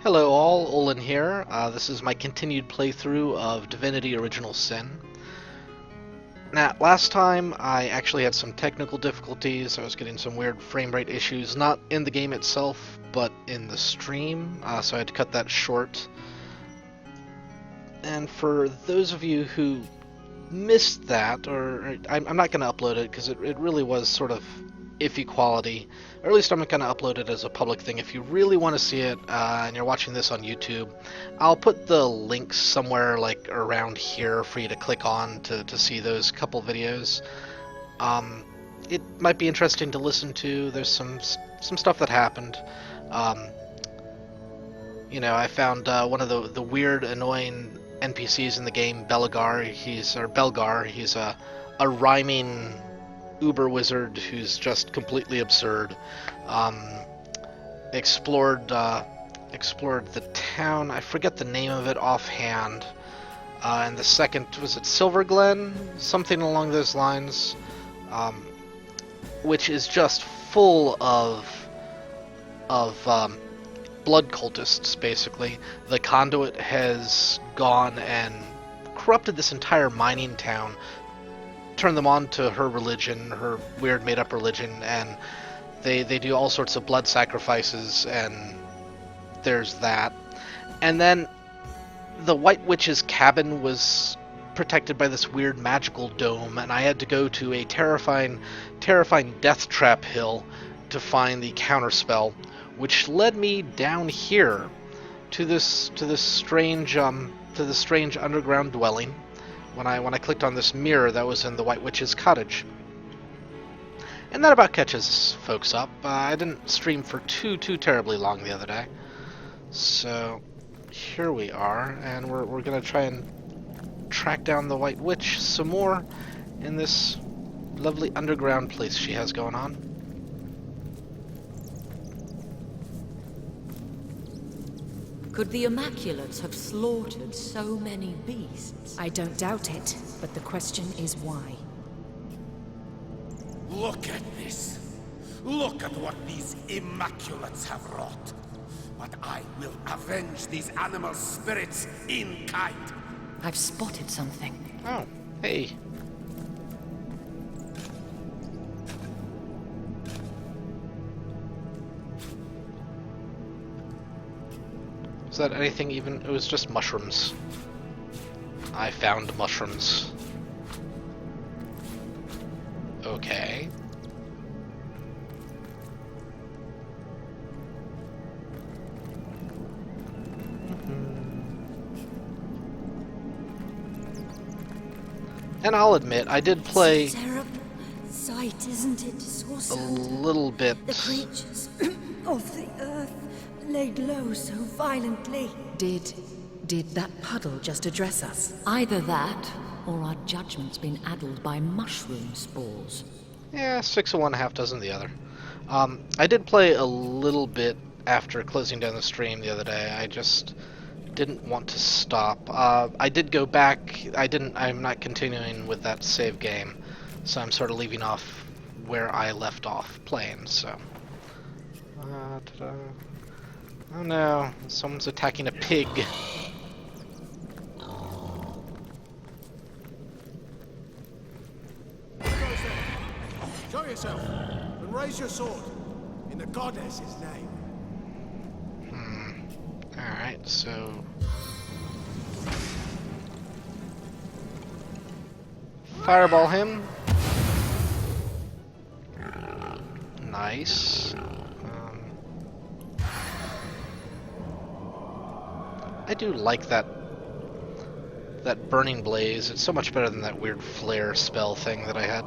Hello all, Olin here. This is my continued playthrough of Divinity Original Sin. Now, last time I actually had some technical difficulties. I was getting some weird frame rate issues, not in the game itself, but in the stream, so I had to cut that short. And for those of you who missed that, or I'm not going to upload it because it really was sort of iffy quality, or at least I'm going to upload it as a public thing. If you really want to see it and you're watching this on YouTube, I'll put the links somewhere like around here for you to click on to see those couple videos. It might be interesting to listen to. There's some stuff that happened. I found one of the weird, annoying NPCs in the game, Belgar. He's a rhyming uber wizard who's just completely absurd. Explored the town. I forget the name of it offhand. And the second, was it Silver Glen? Something along those lines. Which is just full of blood cultists, basically. The conduit has gone and corrupted this entire mining town, turned them on to her religion, her weird made-up religion, and they do all sorts of blood sacrifices, and there's that. And then the White Witch's cabin was protected by this weird magical dome, and I had to go to a terrifying death trap hill to find the counterspell, which led me down here to this strange underground dwelling. When I clicked on this mirror that was in the White Witch's cottage. And that about catches folks up. I didn't stream for too terribly long the other day. So here we are, and we're gonna try and track down the White Witch some more in this lovely underground place she has going on. Could the Immaculates have slaughtered so many beasts? I don't doubt it, but the question is why. Look at this. Look at what these Immaculates have wrought. But I will avenge these animal spirits in kind. I've spotted something. Oh, hey. Is that anything even? It was just mushrooms. I found mushrooms. Okay. And I'll admit, I did play It's a terrible sight, isn't it? a little bit. The creatures of the earth laid low so violently. Did that puddle just address us? Either that, or our judgment's been addled by mushroom spores. Yeah, 6 of one, half dozen the other. I did play a little bit after closing down the stream the other day. I just didn't want to stop. I did go back. I'm not continuing with that save game, so I'm sort of leaving off where I left off playing. So, oh no, someone's attacking a pig. Show yourself and raise your sword in the goddess's name. Alright, so fireball him. Nice. I do like that burning blaze. It's so much better than that weird flare spell thing that I had.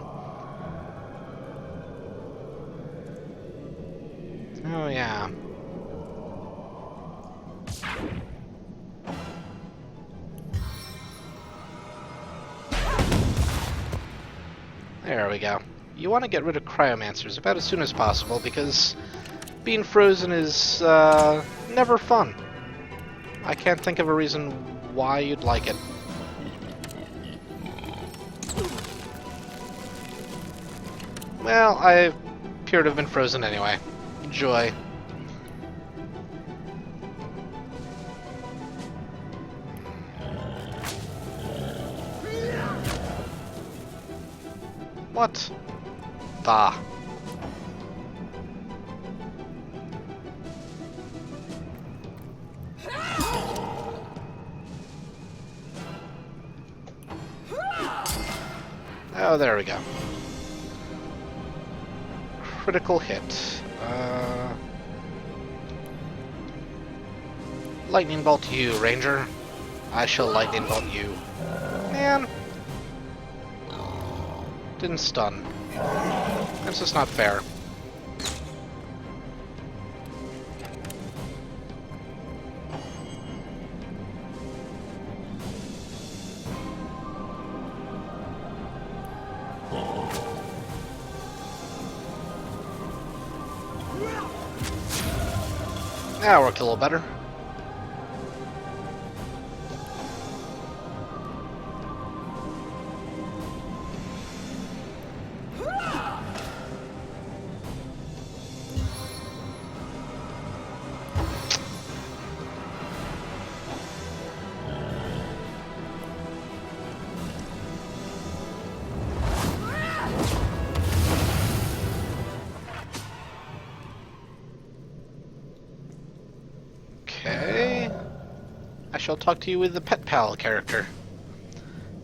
Oh yeah. There we go. You want to get rid of cryomancers about as soon as possible, because being frozen is never fun. I can't think of a reason why you'd like it. Well, I appear to have been frozen anyway. Enjoy. What? Bah. Oh, there we go. Critical hit. Lightning bolt you, Ranger. I shall lightning bolt you. Man. Didn't stun. That's just not fair. That worked a little better. Okay. I shall talk to you with the Pet Pal character.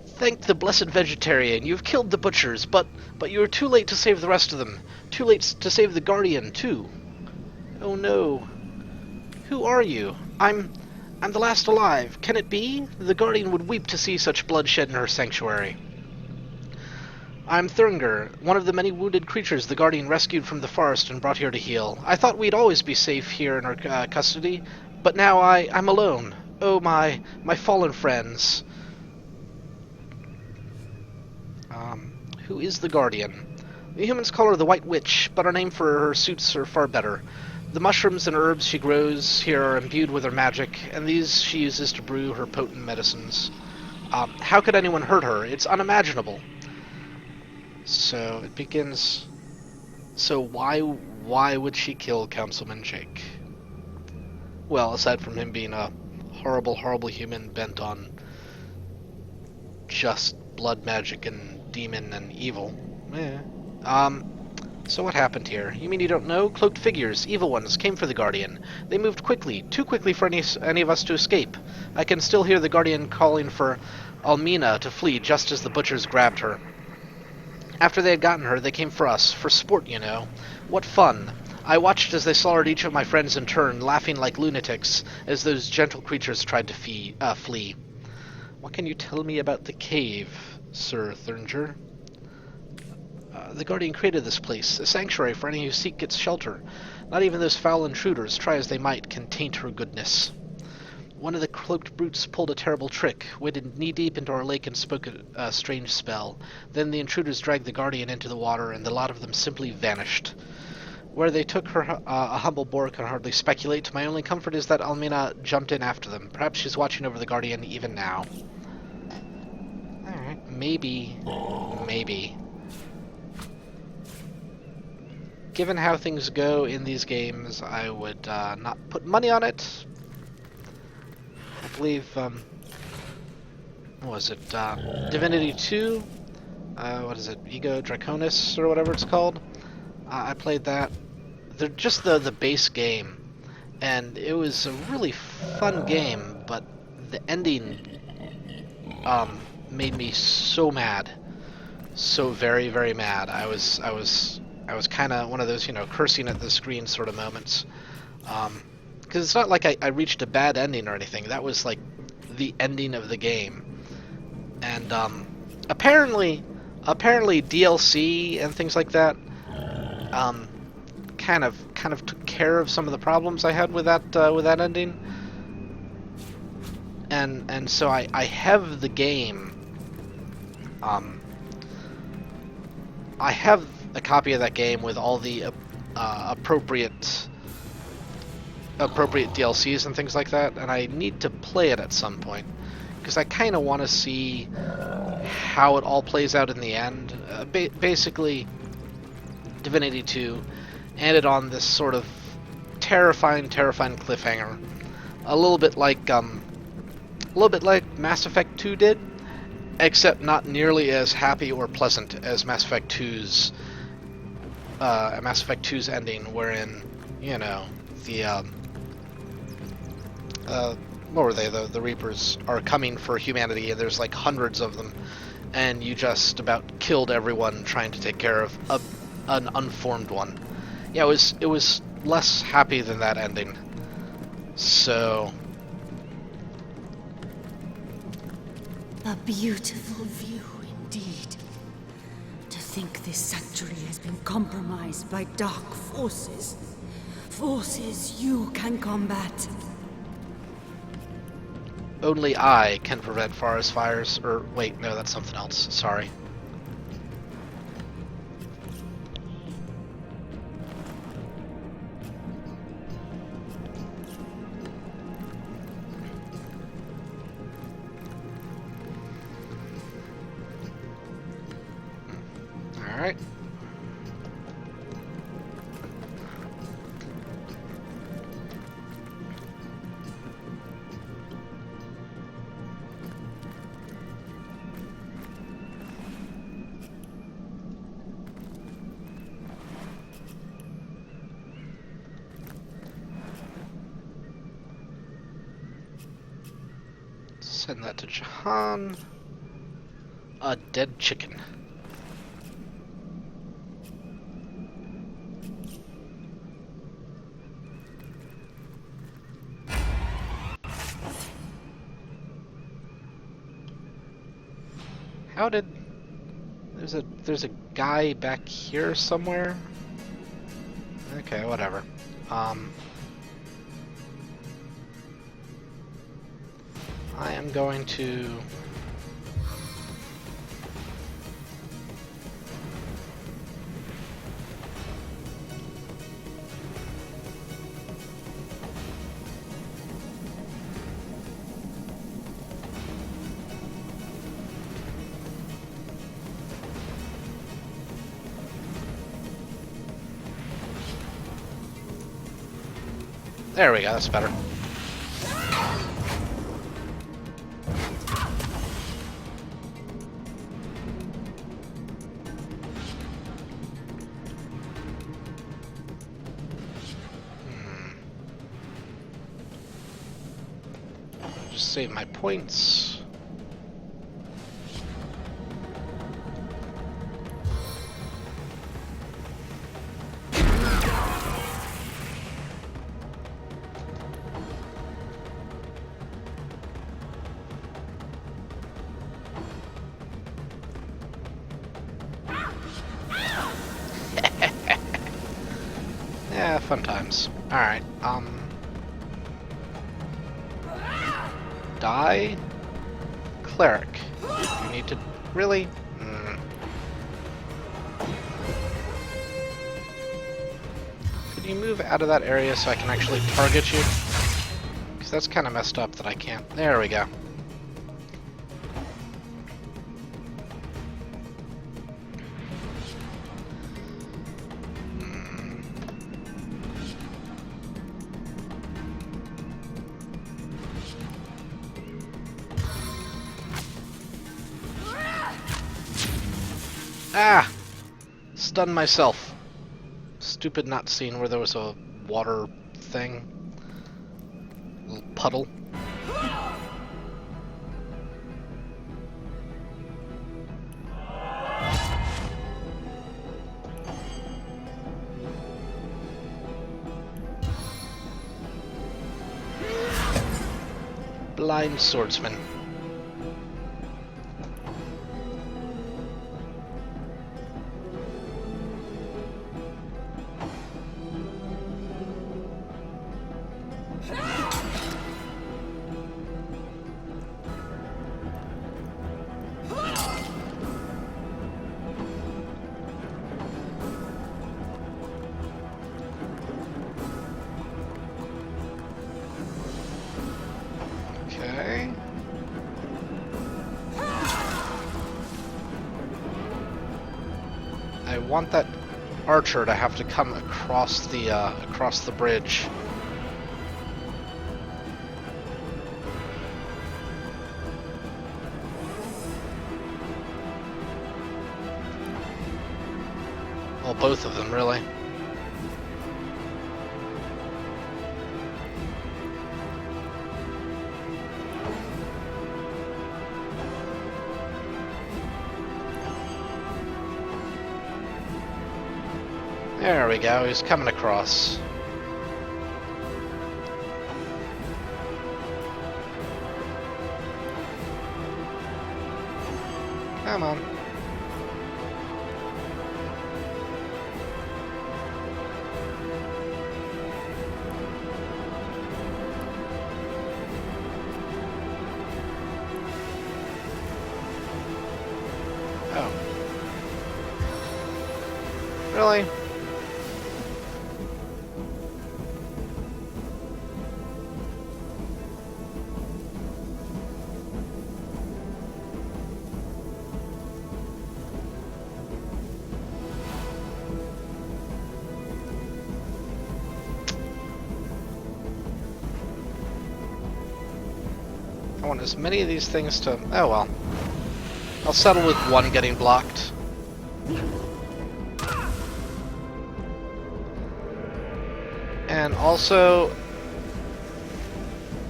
Thank the blessed vegetarian, you've killed the butchers, but you were too late to save the rest of them. Too late to save the Guardian, too. Oh no. Who are you? I'm the last alive. Can it be? The Guardian would weep to see such bloodshed in her sanctuary. I'm Thuringer, one of the many wounded creatures the Guardian rescued from the forest and brought here to heal. I thought we'd always be safe here in our custody, but now I'm alone. Oh my fallen friends. Who is the Guardian? The humans call her the White Witch, but our name for her suits are far better. The mushrooms and herbs she grows here are imbued with her magic, and these she uses to brew her potent medicines. How could anyone hurt her? It's unimaginable. So it begins. So why would she kill Councilman Jake? Well, aside from him being a horrible, horrible human bent on just blood magic and demon and evil. So what happened here? You mean you don't know? Cloaked figures, evil ones, came for the Guardian. They moved quickly, too quickly for any of us to escape. I can still hear the Guardian calling for Almina to flee just as the butchers grabbed her. After they had gotten her, they came for us. For sport, you know. What fun. I watched as they slaughtered each of my friends in turn, laughing like lunatics, as those gentle creatures tried to flee. What can you tell me about the cave, Sir Thuringer? The Guardian created this place, a sanctuary for any who seek its shelter. Not even those foul intruders, try as they might, can taint her goodness. One of the cloaked brutes pulled a terrible trick, waded knee-deep into our lake and spoke a strange spell. Then the intruders dragged the Guardian into the water, and the lot of them simply vanished. Where they took her, a humble boar can hardly speculate. My only comfort is that Almina jumped in after them. Perhaps she's watching over the Guardian even now. Alright, maybe. Given how things go in these games, I would not put money on it. I believe, what was it, Divinity 2? What is it, Ego Draconis, or whatever it's called? I played that. They're just the base game, and it was a really fun game, but the ending made me so mad. So very, very mad. I was kind of one of those, cursing at the screen sort of moments. Because it's not like I reached a bad ending or anything. That was like the ending of the game. And apparently DLC and things like that kind of took care of some of the problems I had with that ending. And so I have the game. I have a copy of that game with all the appropriate DLCs and things like that, and I need to play it at some point because I kind of want to see how it all plays out in the end. Basically, Divinity 2 ended on this sort of terrifying cliffhanger, a little bit like Mass Effect 2 did, except not nearly as happy or pleasant as Mass Effect 2's ending, wherein, you know, the what were they? The Reapers are coming for humanity, and there's like hundreds of them, and you just about killed everyone trying to take care of an unformed one. Yeah, it was less happy than that ending. So A beautiful view indeed. To think this sanctuary has been compromised by dark forces. Forces you can combat. only I can prevent forest fires. Or wait, no, that's something else. Sorry. All right. Send that to Jahan. A dead chicken. How did... There's a guy back here somewhere? Okay, whatever. I am going to... There we go, that's better. Just save my points. Yeah, fun times. Alright, die? Cleric. You need to... Really? Could you move out of that area so I can actually target you? Because that's kind of messed up that I can't. There we go. Ah! Stunned myself. Stupid not seeing where there was a water thing. Little puddle. Blind swordsman. Okay. I want that archer to have to come across the bridge. Well, both of them, really. There we go, he's coming across. Come on. Oh. Really? I want as many of these things to... Oh well. I'll settle with one getting blocked. And also...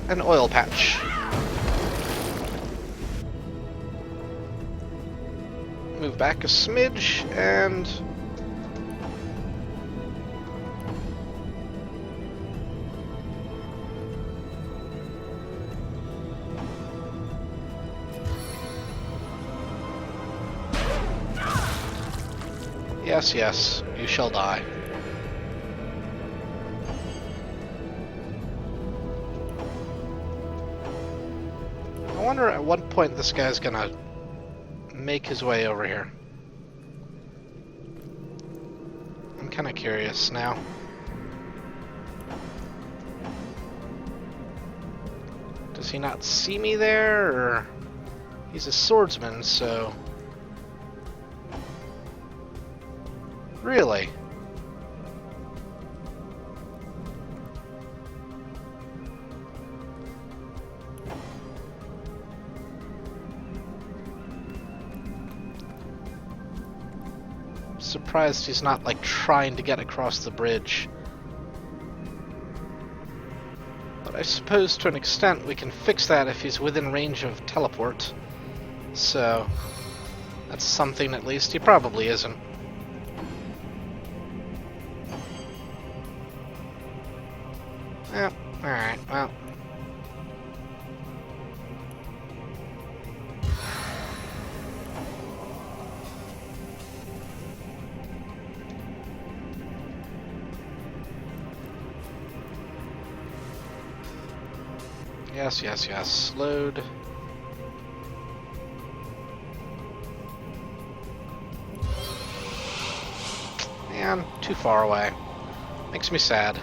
an oil patch. Move back a smidge, and... Yes, yes, you shall die. I wonder at what point this guy's gonna make his way over here. I'm kinda curious now. Does he not see me there, or... He's a swordsman, so... Really? I'm surprised he's not, like, trying to get across the bridge. But I suppose to an extent we can fix that if he's within range of teleport. So, that's something at least. He probably isn't. Yeah, alright, well. Yes, yes, yes. Load. Man, too far away. Makes me sad.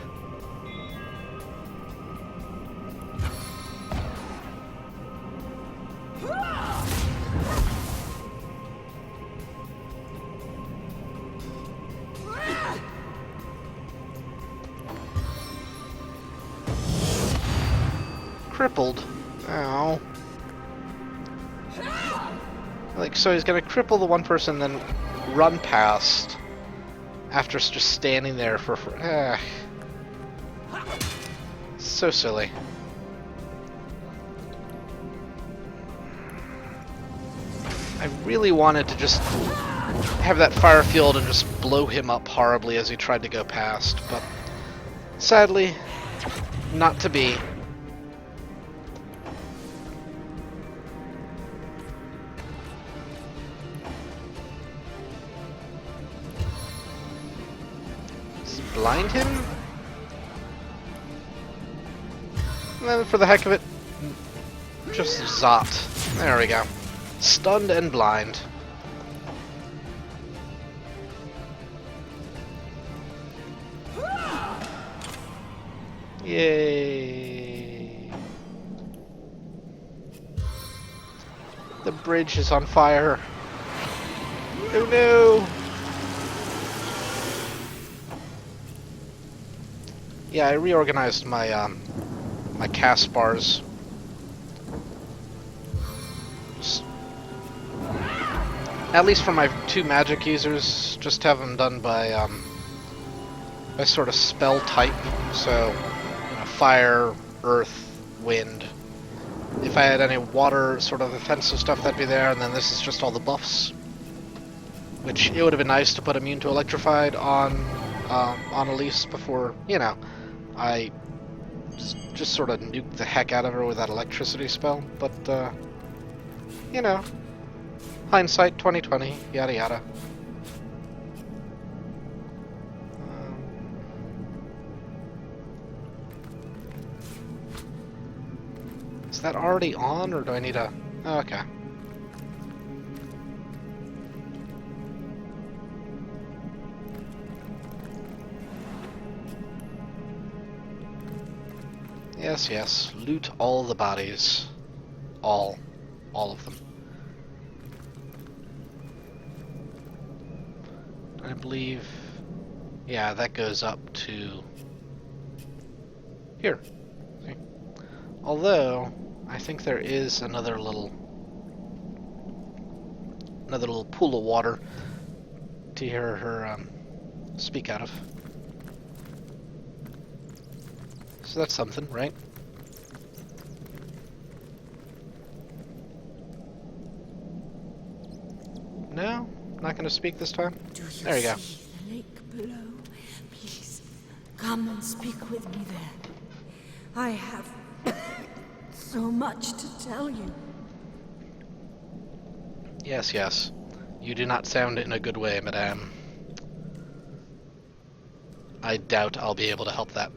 Crippled. Oh. Like, so he's gonna cripple the one person, then run past after just standing there for so silly. I really wanted to just have that fire field and just blow him up horribly as he tried to go past, but sadly, not to be. Blind him? And then for the heck of it, just zopped. There we go. Stunned and blind. Yay. The bridge is on fire. Oh no! Yeah, I reorganized my my cast bars. Just at least for my 2 magic users, just have them done by sort of spell type. So, you know, fire, earth, wind. If I had any water sort of offensive stuff, that'd be there, and then this is just all the buffs. Which, it would have been nice to put immune to electrified on Elise before, you know, I just sort of nuked the heck out of her with that electricity spell. But, you know, hindsight 2020, yada yada. Is that already on, or do I need a... Oh, okay. Yes, yes. Loot all the bodies. All of them. I believe... Yeah, that goes up to... here. See? Although, I think there is another little pool of water to hear her speak out of. So that's something, right? No? Not going to speak this time? There you go. See the lake below? Please, come and speak with me there. I have so much to tell you. Yes, yes. You do not sound in a good way, madame. I doubt I'll be able to help that.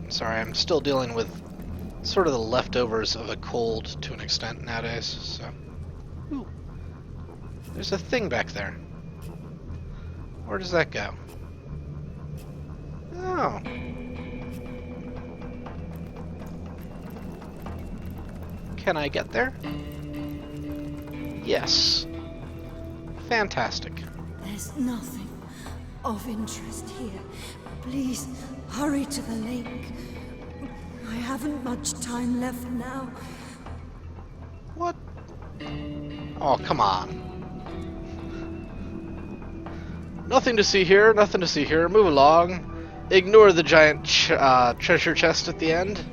Sorry, I'm still dealing with sort of the leftovers of a cold to an extent nowadays, so... Ooh. There's a thing back there. Where does that go? Oh. Can I get there? Yes. Fantastic. There's nothing of interest here. Please, hurry to the lake. I haven't much time left now. What? Oh, come on. Nothing to see here, nothing to see here. Move along. Ignore the giant treasure chest at the end.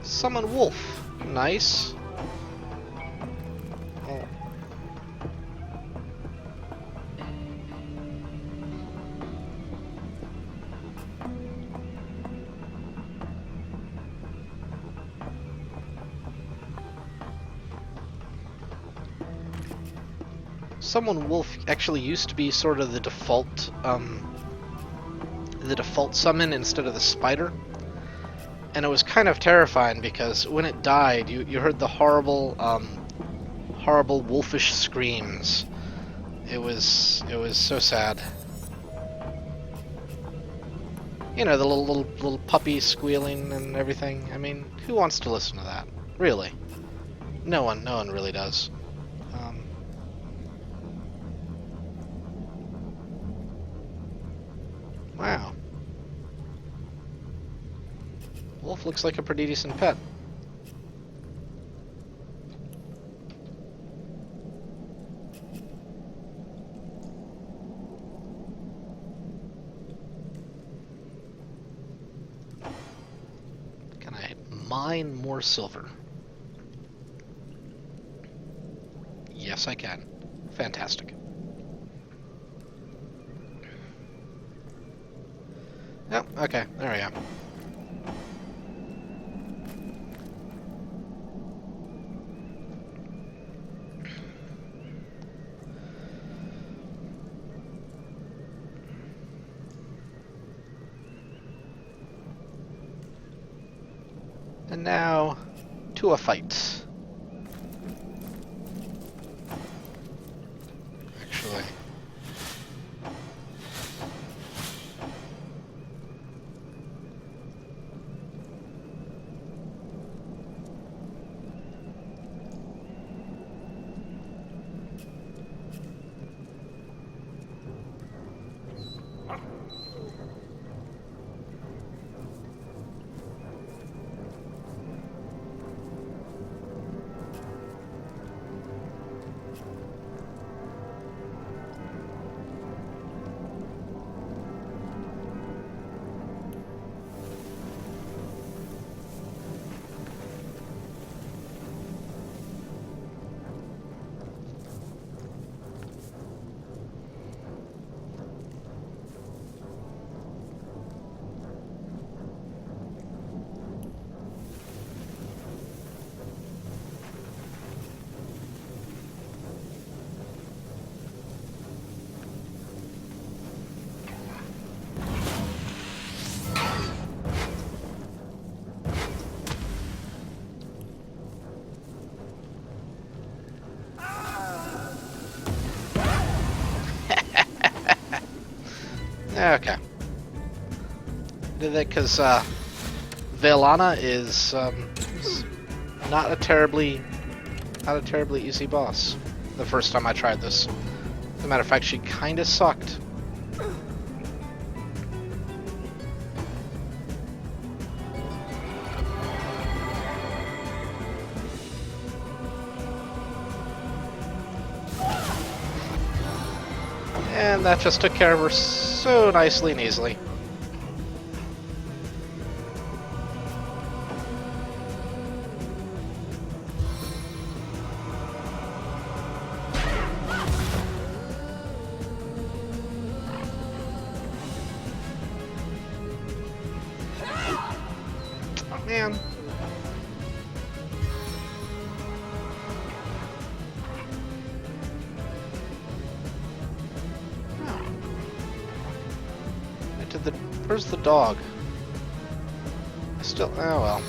Summon wolf. Nice. Oh. Summon wolf actually used to be sort of the default summon instead of the spider. And it was kind of terrifying because when it died, you heard the horrible wolfish screams. It was so sad. You know, the little puppy squealing and everything. I mean, who wants to listen to that? Really? No one really does. Wow. Wolf looks like a pretty decent pet. Can I mine more silver? Yes, I can. Fantastic. Oh, okay, there we go. And now, to a fight. Actually. Okay. Did that because Velana is not a terribly easy boss. The first time I tried this, as a matter of fact, she kind of sucked. And that just took care of her so nicely and easily. Oh, man. Where's the dog? I still... oh well.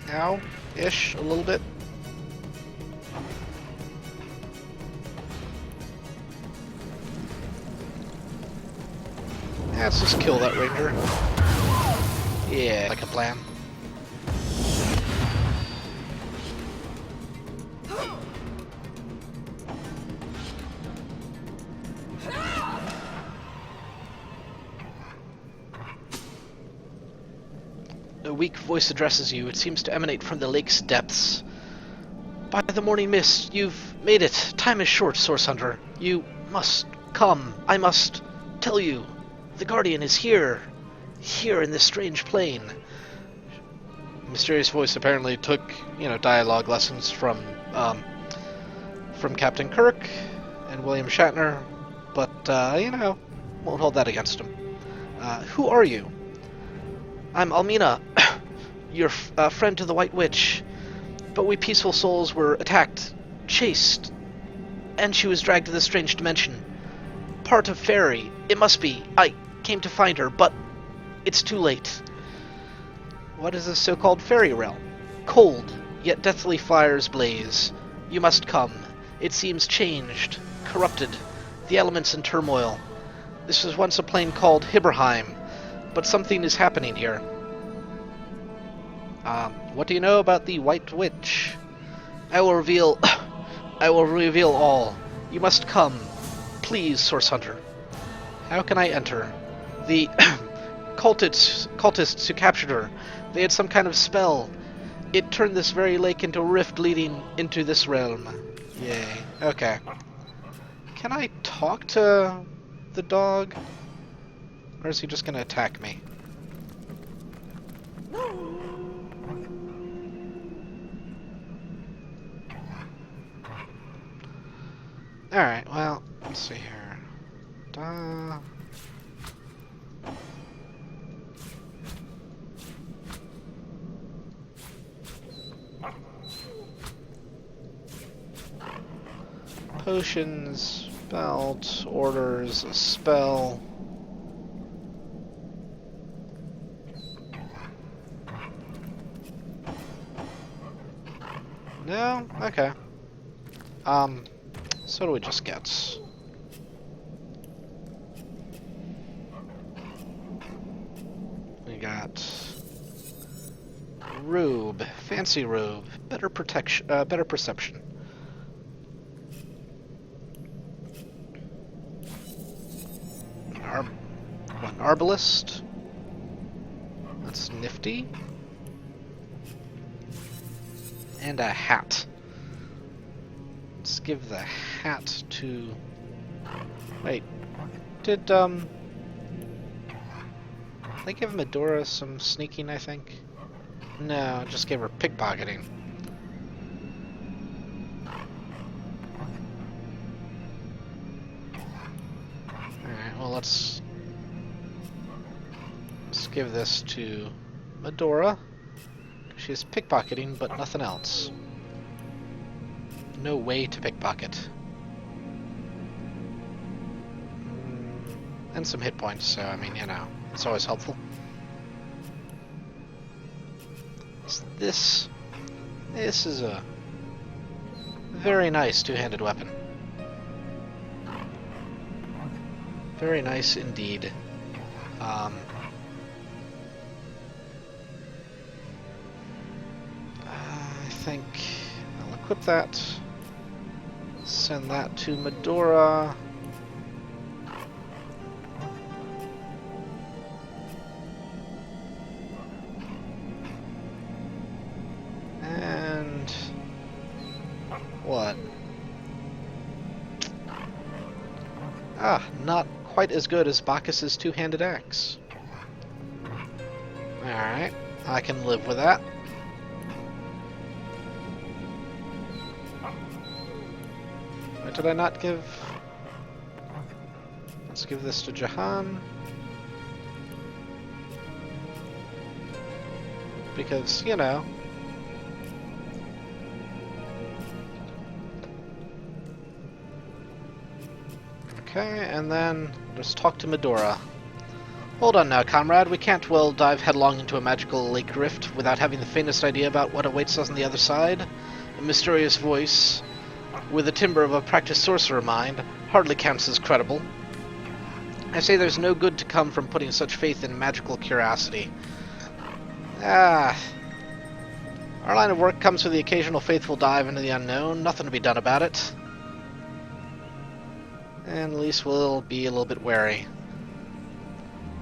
Ow-ish, a little bit. Yeah, let's just kill that ranger. Yeah, like a plan. A weak voice addresses you. It seems to emanate from the lake's depths. By the morning mist, you've made it. Time is short, Source Hunter. You must come. I must tell you. The Guardian is here. Here in this strange plane. Mysterious voice apparently took, dialogue lessons from Captain Kirk and William Shatner, but, won't hold that against him. Who are you? I'm Almina, your friend to the White Witch, but we peaceful souls were attacked, chased, and she was dragged to this strange dimension. Part of Faerie, it must be. I came to find her, but It's too late. What is this so-called fairy realm? Cold, yet deathly fires blaze. You must come. It seems changed, corrupted, the elements in turmoil. This was once a plane called Hiberheim, but something is happening here. What do you know about the White Witch? I will reveal all. You must come. Please, Source Hunter. How can I enter? The cultists who captured her, they had some kind of spell. It turned this very lake into a rift leading into this realm. Yay. Okay. Can I talk to the dog? Or is he just gonna attack me? Alright, well, let's see here. Potions, belt, orders, a spell. No? Okay. So what do we just get? We got robe, fancy robe, better protection, better perception. One arbalist. That's nifty. And a hat. Let's give the hat to... Wait, did they give Medora some sneaking, I think? No, just gave her pickpocketing. Alright, well let's give this to Medora. She has pickpocketing, but nothing else. No way to pickpocket. And some hit points, so I mean, you know, it's always helpful. This is a very nice two-handed weapon. Very nice indeed. I think I'll equip that. Send that to Medora. And what? Not quite as good as Bacchus's two-handed axe. Alright, I can live with that. Why did I not give... Let's give this to Jahan. Because, you know... Okay, and then just talk to Medora. Hold on now, comrade. We can't well dive headlong into a magical lake rift without having the faintest idea about what awaits us on the other side. A mysterious voice, with the timbre of a practiced sorcerer mind, hardly counts as credible. I say there's no good to come from putting such faith in magical curiosity. Our line of work comes with the occasional faithful dive into the unknown. Nothing to be done about it. And at least we'll be a little bit wary.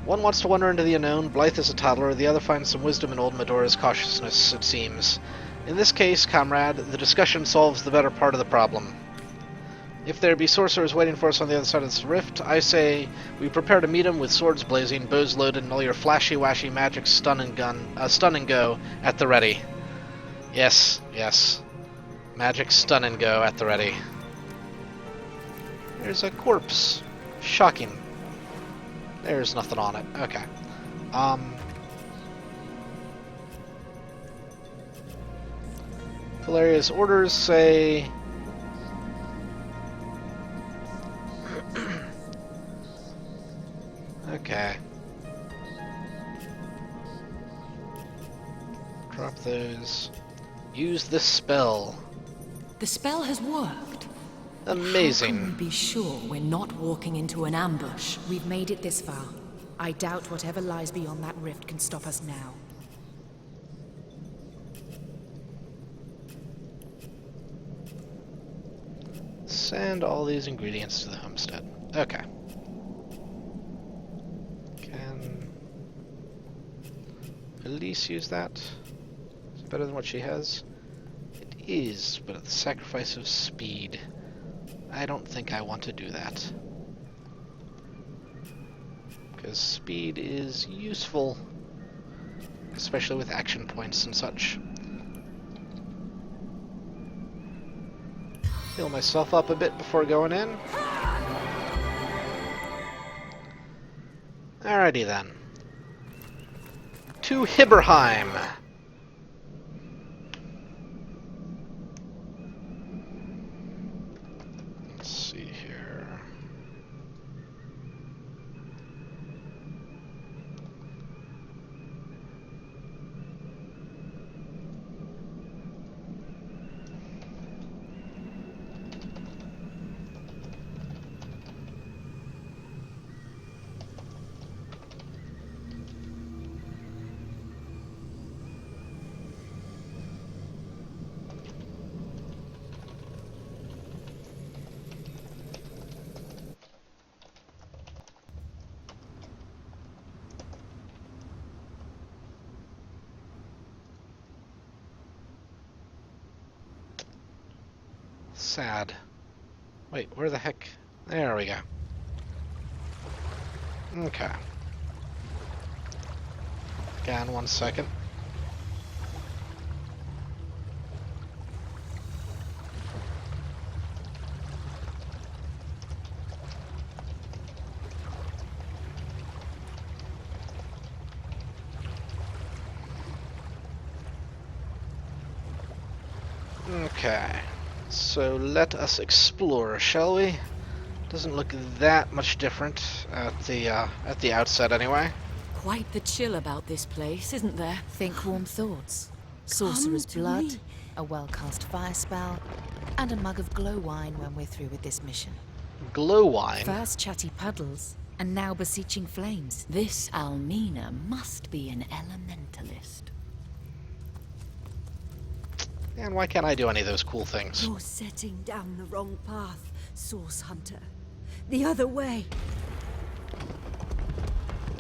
One wants to wander into the unknown, blithe as a toddler, the other finds some wisdom in old Medora's cautiousness, it seems. In this case, comrade, the discussion solves the better part of the problem. If there be sorcerers waiting for us on the other side of this rift, I say we prepare to meet them with swords blazing, bows loaded, and all your flashy-washy magic stun and go at the ready. Yes, yes. Magic stun and go at the ready. There's a corpse. Shocking. There's nothing on it. Okay. Valeria's orders say... Okay. Drop those. Use this spell. The spell has worked. Amazing. How can we be sure we're not walking into an ambush? We've made it this far. I doubt whatever lies beyond that rift can stop us now. Send all these ingredients to the homestead. Okay. Can Elise use that? Is it better than what she has? It is, but at the sacrifice of speed. I don't think I want to do that. Because speed is useful, especially with action points and such. Heal myself up a bit before going in. Alrighty then. To Hiberheim. Let's see here. Sad. Wait, where the heck? There we go. Okay. Again, 1 second. Okay. So let us explore, shall we? Doesn't look that much different at the outset, anyway. Quite the chill about this place, isn't there? Think warm thoughts. Sorcerer's Come to blood, me. a well-cast fire spell, and a mug of glow wine when we're through with this mission. Glow wine. First chatty puddles, and now beseeching flames. This Almina must be an elementalist. And why can't I do any of those cool things? You're setting down the wrong path, Source Hunter. The other way.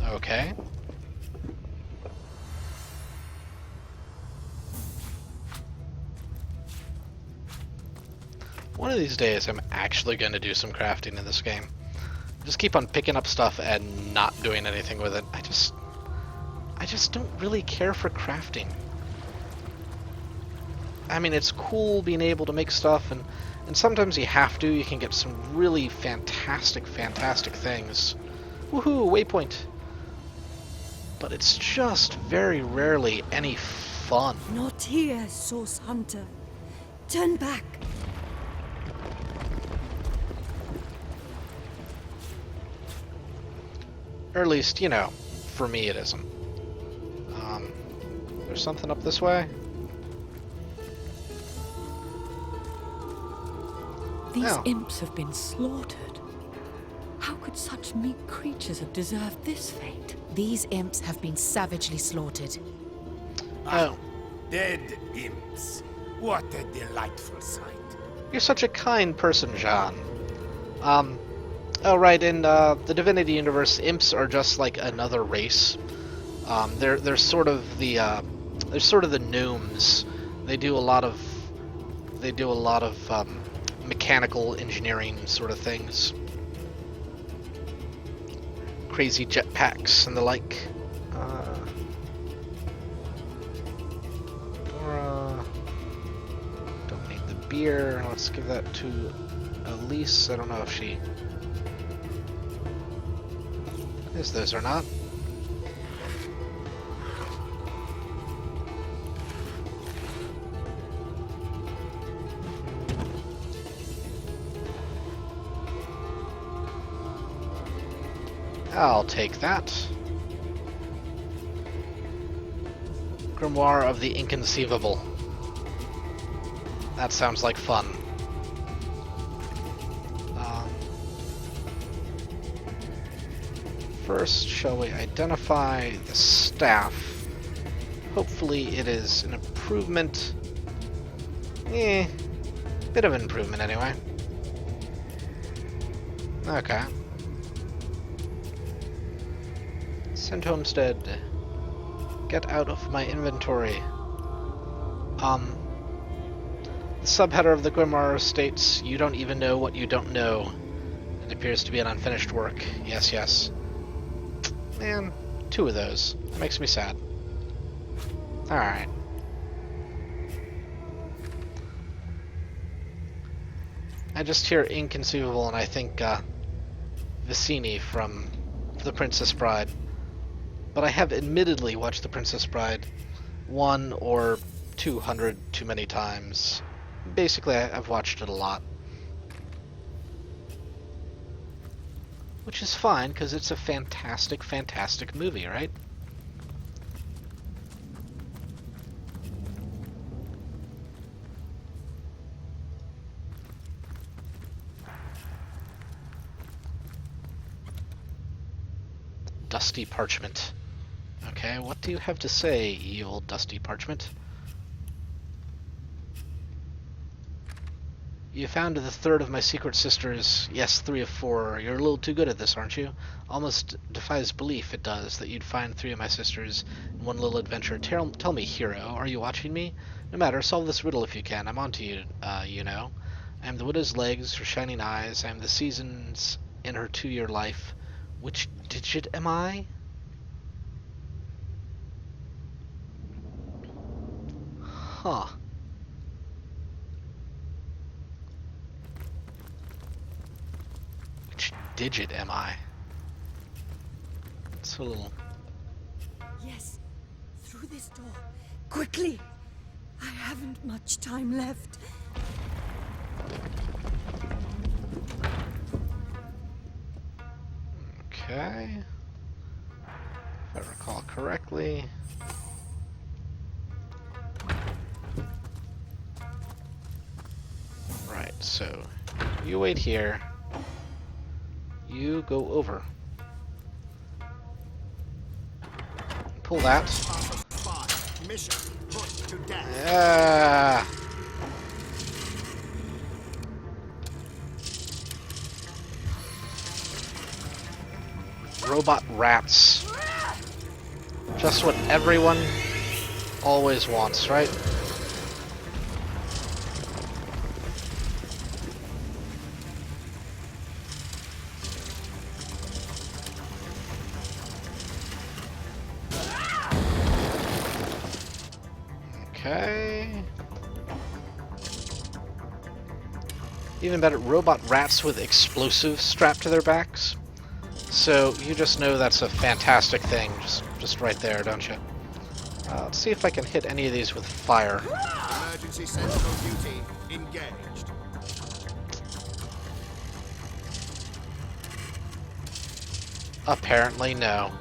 Okay. One of these days I'm actually going to do some crafting in this game. Just keep on picking up stuff and not doing anything with it. I just don't really care for crafting. I mean, it's cool being able to make stuff, and sometimes you have to. You can get some really fantastic things. Woohoo, waypoint. But it's just very rarely any fun. Not here, Source Hunter. Turn back. Or at least, you know, for me it isn't. There's something up this way? These Oh. imps have been slaughtered. How could such meek creatures have deserved this fate? These imps have been savagely slaughtered. Oh. Dead imps. What a delightful sight. You're such a kind person, Jean. Oh right, in the Divinity universe, imps are just like another race. They're sort of the gnomes. They do a lot of mechanical engineering sort of things. Crazy jetpacks and the like. Don't need the beer. Let's give that to Elise. I don't know if she is those or not. I'll take that. Grimoire of the Inconceivable. That sounds like fun. First, shall we identify the staff? Hopefully it is an improvement. Bit of an improvement anyway. Okay. Send Homestead. Get out of my inventory. The subheader of the Grimoire states, "You don't even know what you don't know." It appears to be an unfinished work. Yes, yes. Man, 2 of those. That makes me sad. Alright. I just hear Inconceivable and I think, Vicini from The Princess Bride. But I have admittedly watched The Princess Bride 1 or 200 too many times. Basically, I've watched it a lot. Which is fine, because it's a fantastic, fantastic movie, right? Dusty parchment. Okay, what do you have to say, ye old dusty parchment? You found the third of my secret sisters. Yes, 3 of 4. You're a little too good at this, aren't you? Almost defies belief, it does, that you'd find 3 of my sisters in one little adventure. Tell me, hero, are you watching me? No matter, solve this riddle if you can. I'm on to you, you know. I am the widow's legs, her shining eyes. I am the seasons in her 2-year life. Which digit am I? Huh. Which digit am I? It's a little... Yes, through this door. Quickly! I haven't much time left. Okay. If I recall correctly. Right, so you wait here. You go over. Pull that. Mission put to death. Yeah. Robot rats. Just what everyone always wants, right? Okay. Even better, robot rats with explosives strapped to their backs. So you just know that's a fantastic thing, just right there, don't you? Let's see if I can hit any of these with fire. Emergency sentinel duty engaged. Apparently no.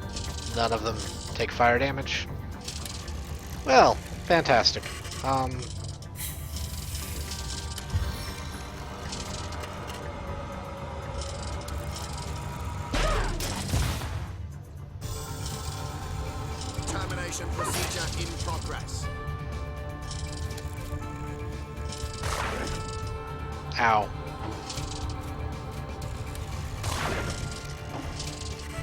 None of them take fire damage. Well, fantastic. Termination procedure in progress. Ow.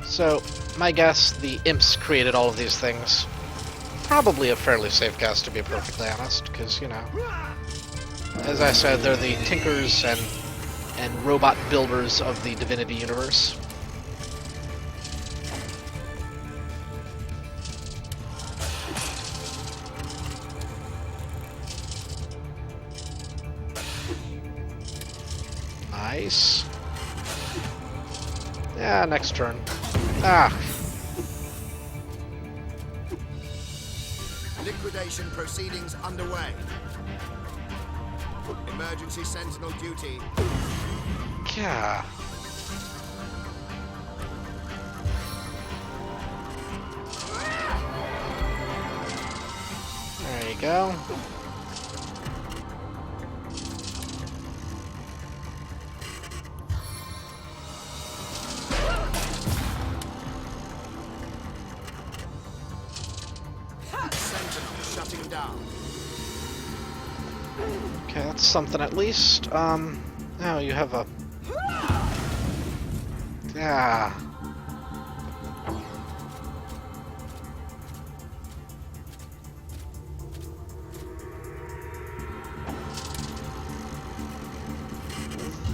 So, my guess, the imps created all of these things. Probably a fairly safe guess, to be perfectly honest, because, you know, as I said, they're the tinkers and robot builders of the Divinity universe. Nice. Yeah, next turn. Ah. Liquidation proceedings underway. Emergency sentinel duty. Yeah. go. Sentinel shutting down. Okay, that's something at least. Now you have a... Yeah.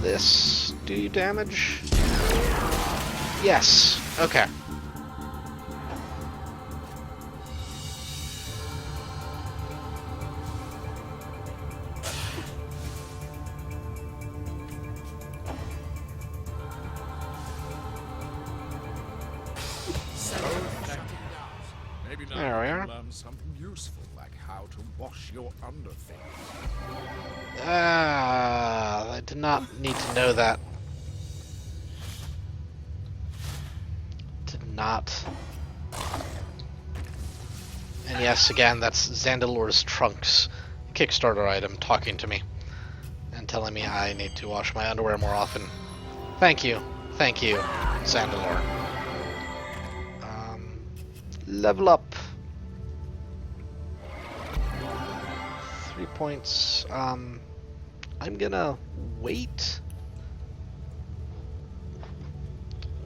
This do you damage? Yes. Okay. Maybe now There we you are. learn something useful, like how to wash your underthings. Ah, I did not need to know that. Did not. And yes, again, that's Zandalor's Trunks Kickstarter item talking to me and telling me I need to wash my underwear more often. Thank you, Zandalor. Level up. 3 points. I'm gonna wait.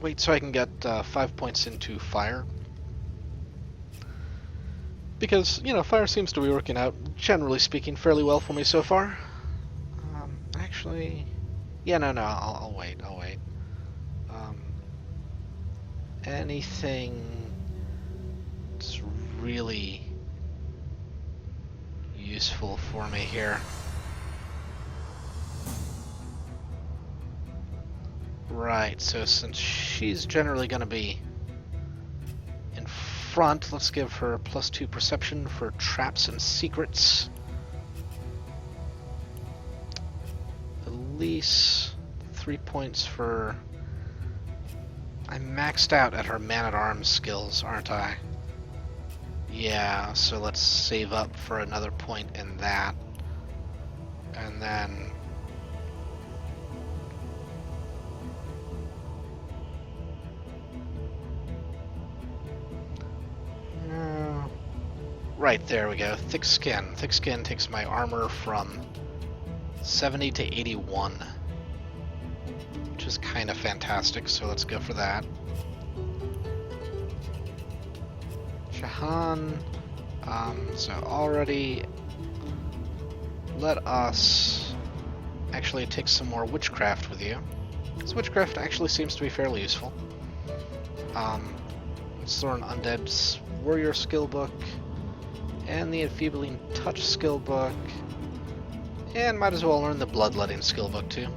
Wait so I can get 5 points into fire. Because, you know, fire seems to be working out, generally speaking, fairly well for me so far. Actually... Yeah, no, I'll wait. Anything that's really useful for me here. Right, so since she's generally going to be in front, let's give her +2 perception for traps and secrets. Elise, 3 points for... I'm maxed out at her man-at-arms skills, aren't I? Yeah, so let's save up for another point in that. And then... Right, there we go. Thick skin. Thick skin takes my armor from 70 to 81. Which is kind of fantastic, so let's go for that. Shahan. So already let us actually take some more witchcraft with you. This witchcraft actually seems to be fairly useful. Let's throw an Undead Warrior skill book, and the Enfeebling Touch skill book, and might as well learn the Bloodletting skill book too.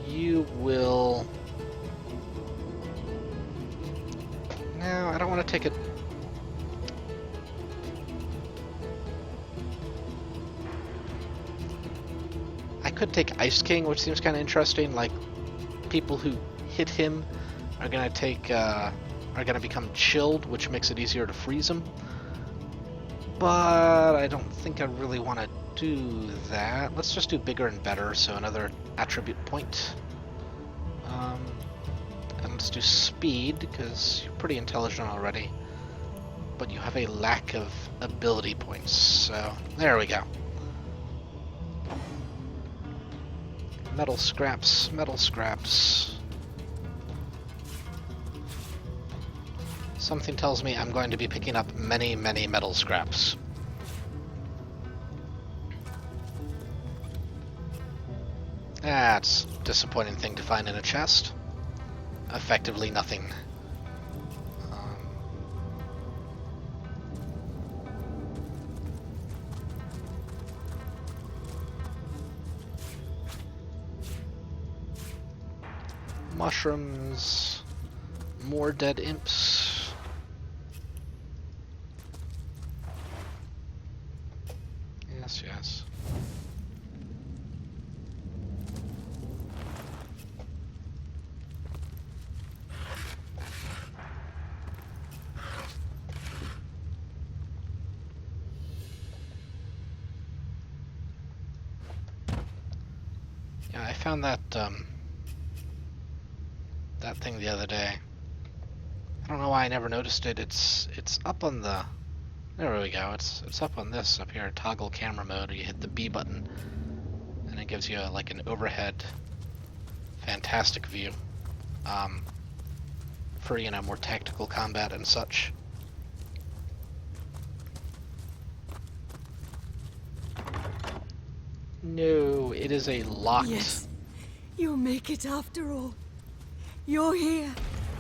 You will... No, I don't want to take it. I could take Ice King, which seems kind of interesting. Like, people who hit him are gonna become chilled, which makes it easier to freeze them. But I don't think I really want to do that. Let's just do bigger and better, so another attribute point. And let's do speed, because you're pretty intelligent already. But you have a lack of ability points, so there we go. Metal scraps, metal scraps. Something tells me I'm going to be picking up many, many metal scraps. That's a disappointing thing to find in a chest. Effectively nothing. Mushrooms, more dead imps. Yes, yes. found that that thing the other day. I don't know why I never noticed it. It's up on the. There we go. It's up on this up here. Toggle camera mode. You hit the B button, and it gives you like an overhead, fantastic view, for more tactical combat and such. No, it is a locked. Yes, you'll make it after all. You're here.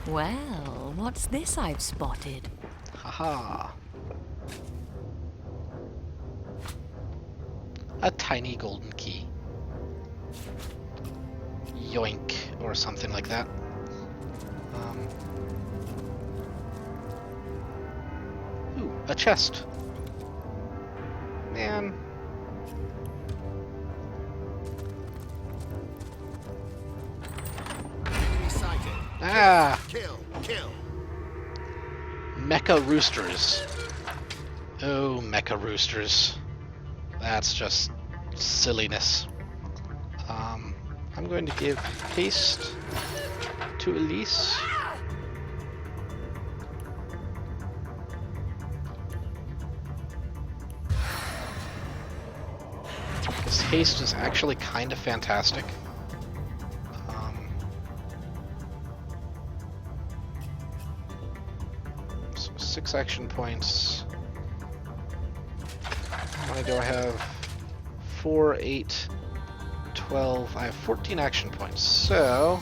Well, what's this I've spotted? Haha. A tiny golden key. Yoink, or something like that. Ooh, a chest. Man. Enemy sighted. Ah! Kill, kill. Mecha roosters. Oh, mecha roosters. That's just silliness. I'm going to give haste to Elise. Because haste is actually kind of fantastic. So 6 action points. How many do I have? 4, 8, 12. I have 14 action points. So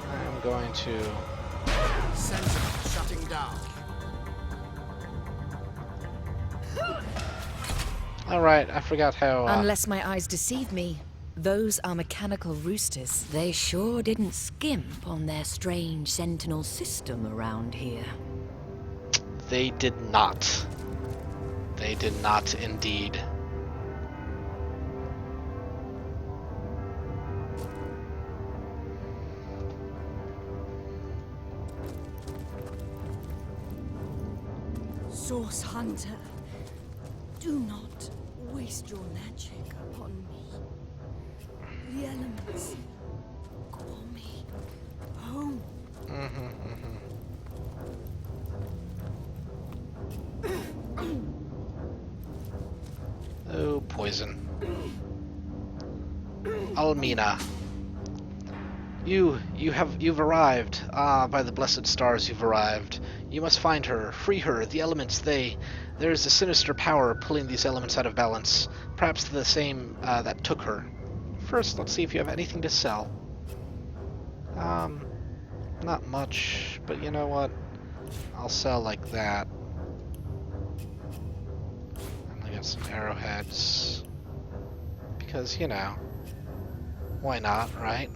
I'm going to. Sentinel shutting down. Alright, I forgot how. Unless my eyes deceive me, those are mechanical roosters. They sure didn't skimp on their strange sentinel system around here. They did not. They did not indeed. Source Hunter, do not waste your magic upon me. The elements call me home. Oh, poison. Almina. You've arrived. Ah, by the blessed stars, you've arrived. You must find her, free her. The elements, there is a sinister power pulling these elements out of balance. Perhaps the same that took her. First, let's see if you have anything to sell. Not much, but you know what? I'll sell like that. And I got some arrowheads. Because, why not, right?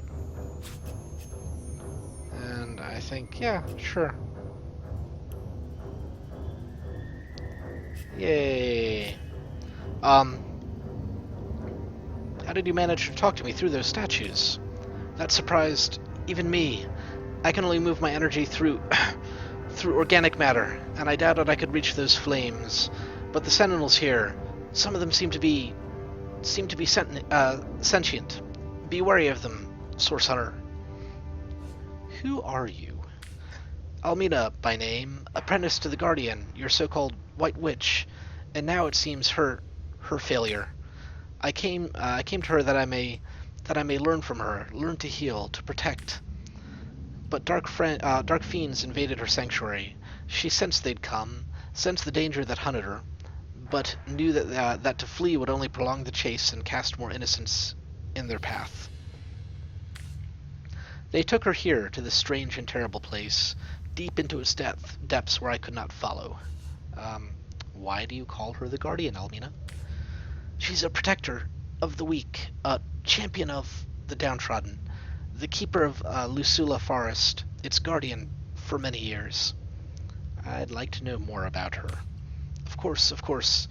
And I think, yeah, sure. Yay. How did you manage to talk to me through those statues? That surprised even me. I can only move my energy through through organic matter, and I doubted I could reach those flames. But the sentinels here, some of them seem to be sentient. Be wary of them, Source Hunter. Who are you? Almina, by name, apprentice to the Guardian, your so-called White Witch, and now it seems her failure. I came to her that I may learn from her, learn to heal, to protect. But dark fiends invaded her sanctuary. She sensed they'd come, sensed the danger that hunted her, but knew that to flee would only prolong the chase and cast more innocence in their path. They took her here, to this strange and terrible place, deep into its depths where I could not follow. Why do you call her the Guardian, Almina? She's a protector of the weak, a champion of the downtrodden, the keeper of Lucula Forest, its guardian for many years. I'd like to know more about her. Of course,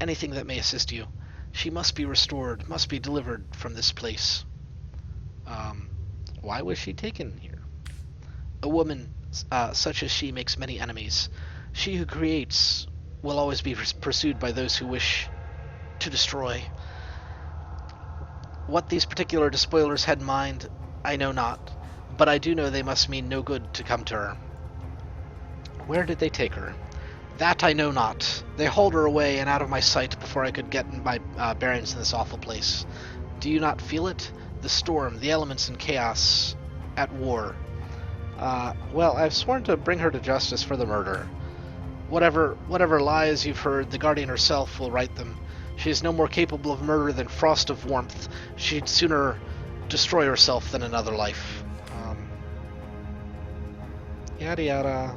anything that may assist you. She must be restored, must be delivered from this place. Why was she taken here? A woman such as she makes many enemies. She who creates will always be pursued by those who wish to destroy. What these particular despoilers had in mind, I know not, but I do know they must mean no good to come to her. Where did they take her? That I know not. They hauled her away and out of my sight before I could get my bearings in this awful place. Do you not feel it? The storm, the elements and chaos at war. Well, I've sworn to bring her to justice for the murder. Whatever lies you've heard, the Guardian herself will right them. She is no more capable of murder than frost of warmth. She'd sooner destroy herself than another life. Yada yada.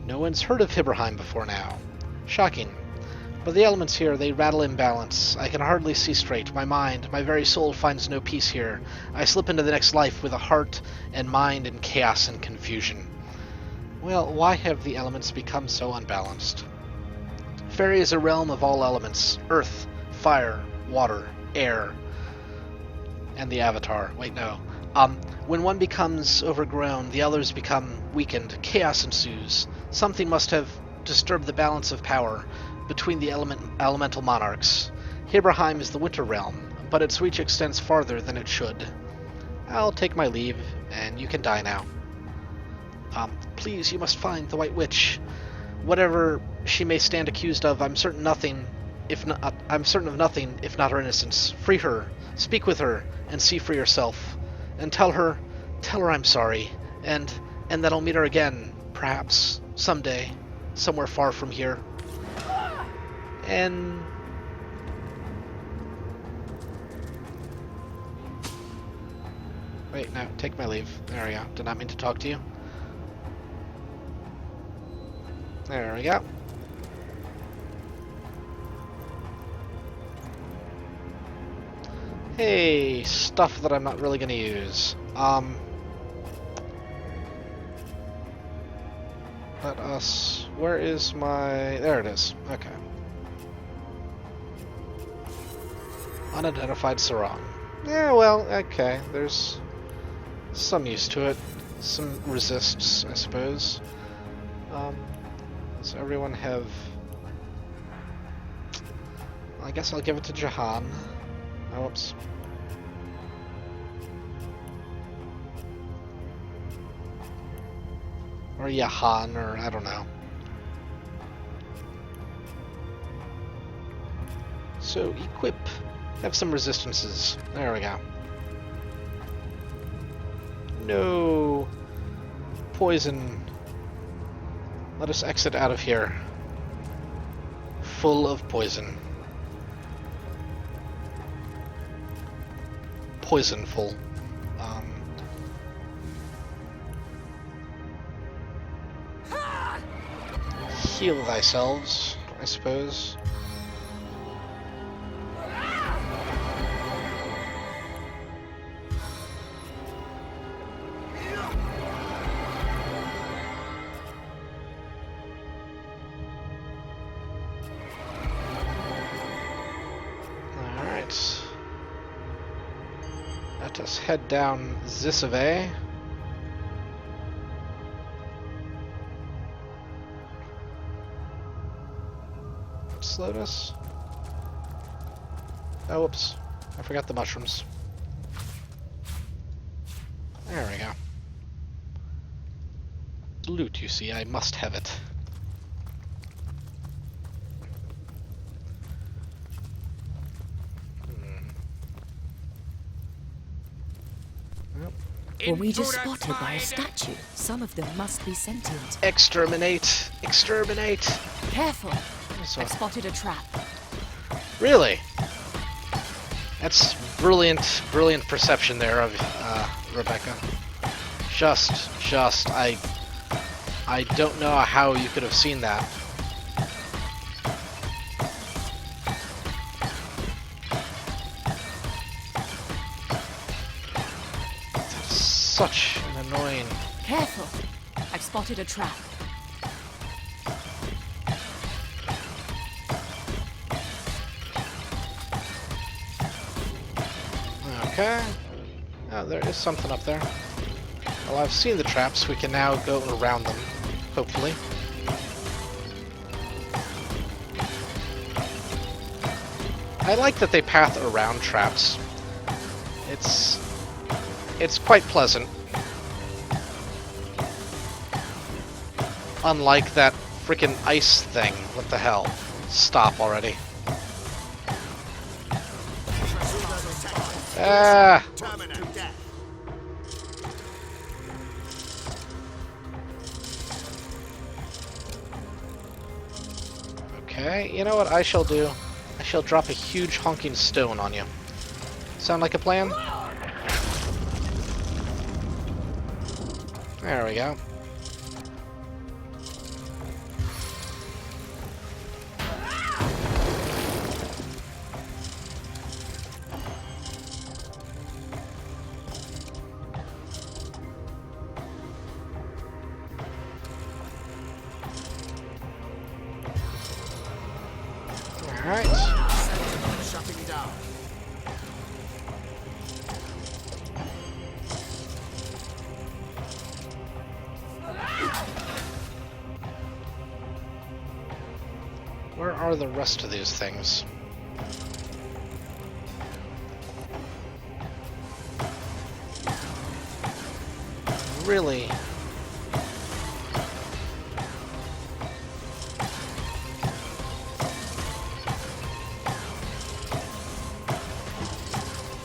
No one's heard of Hiberheim before now. Shocking. But the elements here, they rattle in balance. I can hardly see straight. My mind, my very soul finds no peace here. I slip into the next life with a heart and mind in chaos and confusion. Well, why have the elements become so unbalanced? Faerie is a realm of all elements. Earth, fire, water, air, and the Avatar. Wait, no. When one becomes overgrown, the others become weakened. Chaos ensues. Something must have disturbed the balance of power between the elemental monarchs. Hiberheim is the winter realm, but its reach extends farther than it should. I'll take my leave, and you can die now. Please, you must find the White Witch. Whatever she may stand accused of, I'm certain of nothing if not her innocence. Free her, speak with her, and see for yourself. And tell her I'm sorry, and that I'll meet her again, perhaps, someday, somewhere far from here. And... Wait, no, take my leave. There we go. Did not mean to talk to you. There we go. Hey, stuff that I'm not really gonna use. Let us... Where is my... There it is. Okay. Unidentified sarong. Yeah, well, okay. There's some use to it. Some resists, I suppose. Does everyone have... I guess I'll give it to Jahan. Oh, whoops. Or Yahan, or I don't know. So, equip. Have some resistances. There we go. No. Poison. Let us exit out of here. Full of poison. Poisonful. Heal thyselves, I suppose. Alright. Let us head down this way. Lotus. Oh, whoops. I forgot the mushrooms. There we go. Loot, you see. I must have it. Were we just spotted by a statue? Some of them must be sentient. Exterminate! Exterminate! Careful! I've spotted a trap. Really? That's brilliant, brilliant perception there of Rebecca. I don't know how you could have seen that. That's such an annoying... Careful! I've spotted a trap. Okay. Oh, there is something up there. Well, I've seen the traps. We can now go around them, hopefully. I like that they path around traps. it's quite pleasant. Unlike that freaking ice thing. What the hell? Stop already. Ah! Okay, you know what I shall do? I shall drop a huge honking stone on you. Sound like a plan? There we go. Alright. Shutting down. Where are the rest of these things? Really?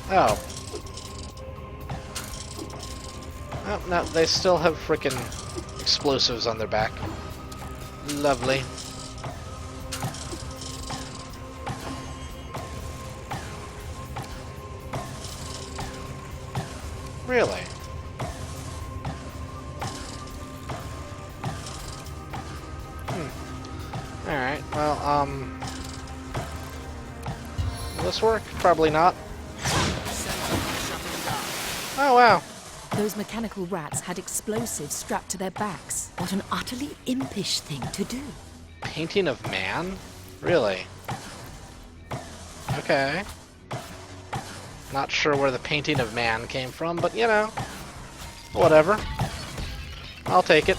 Oh. Oh, no, they still have frickin' explosives on their back. Lovely. Really? Alright, well, will this work? Probably not. Oh, wow. Those mechanical rats had explosives strapped to their backs. What an utterly impish thing to do. Painting of man? Really? Okay. Not sure where the painting of man came from, but you know, whatever. I'll take it.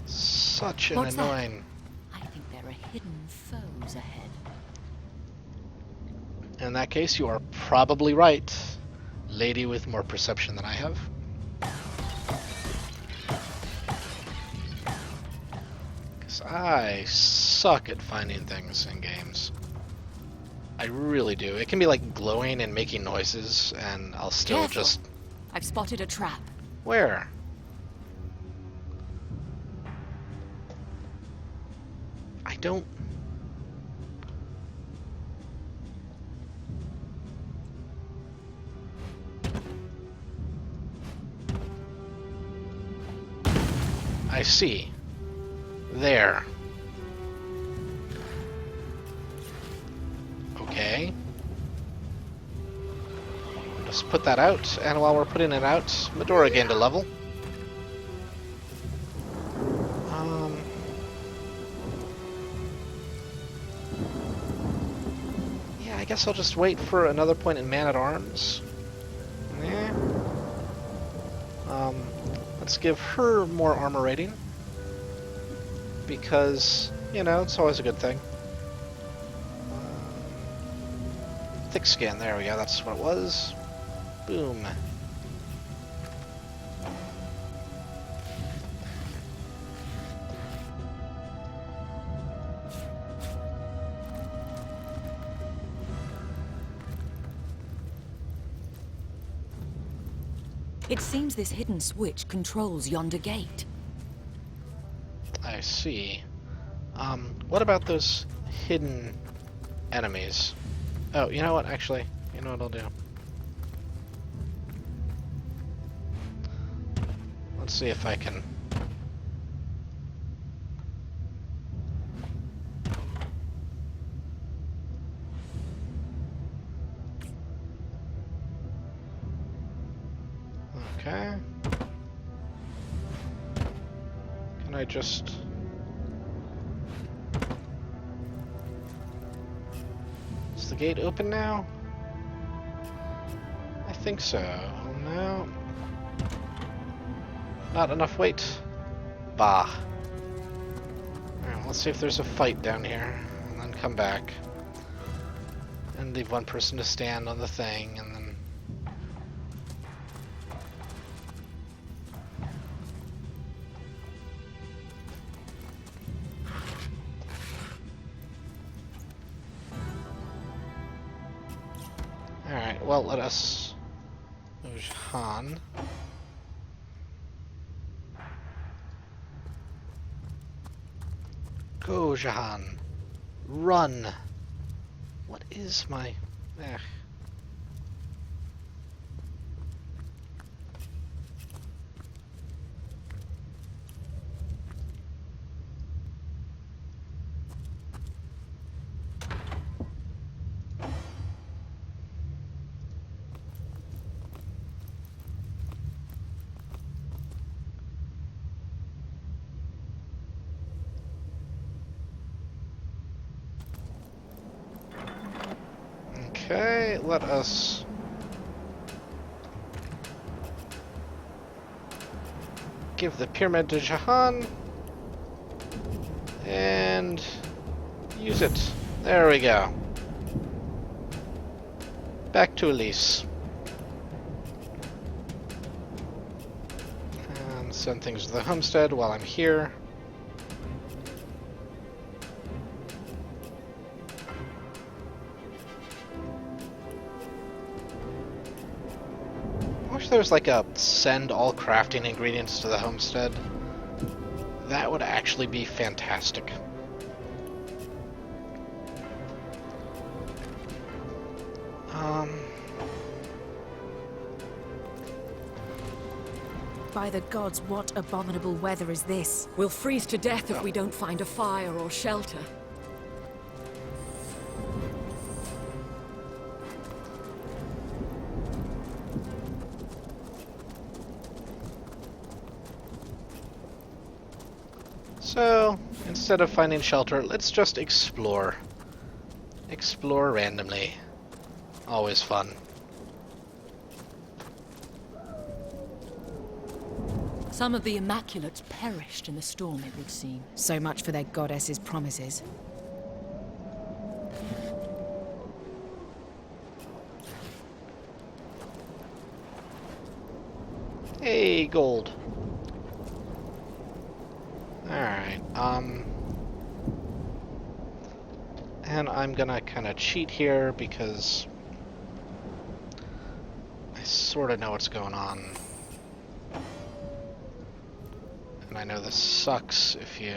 Such an What's that? annoying... I think there are hidden foes ahead. In that case, you are probably right, lady with more perception than I have. Because I suck at finding things in games. I really do. It can be like glowing and making noises, and I'll still Careful. just... I've spotted a trap. Where? I don't... I see. There. Okay. Just put that out, and while we're putting it out, Medora gained a level. Yeah, I guess I'll just wait for another point in Man-at-Arms. Yeah. Let's give her more armor rating. Because, you know, it's always a good thing. Thick skin, there we go, that's what it was. Boom. It seems this hidden switch controls yonder gate. I see. What about those hidden enemies? Oh, you know what, actually, you know what I'll do? Let's see if I can... Okay. Can I just... Is the gate open now? I think so. No. Not enough weight. Bah. Alright, let's see if there's a fight down here, and then come back. And leave one person to stand on the thing, and then... Alright, well, let us... There's Han. Go, Jahan. Run. What is my... Okay, let us... give the pyramid to Jahan. And... use it. There we go. Back to Elise. And send things to the homestead while I'm here. I wish there was like a send all crafting ingredients to the homestead. That would actually be fantastic. By the gods, what abominable weather is this? We'll freeze to death if we don't find a fire or shelter. So, instead of finding shelter, let's just explore. Explore randomly. Always fun. Some of the Immaculates perished in the storm, it would seem. So much for their goddess's promises. Hey, gold. Alright, and I'm gonna kind of cheat here because I sort of know what's going on. And I know this sucks if you...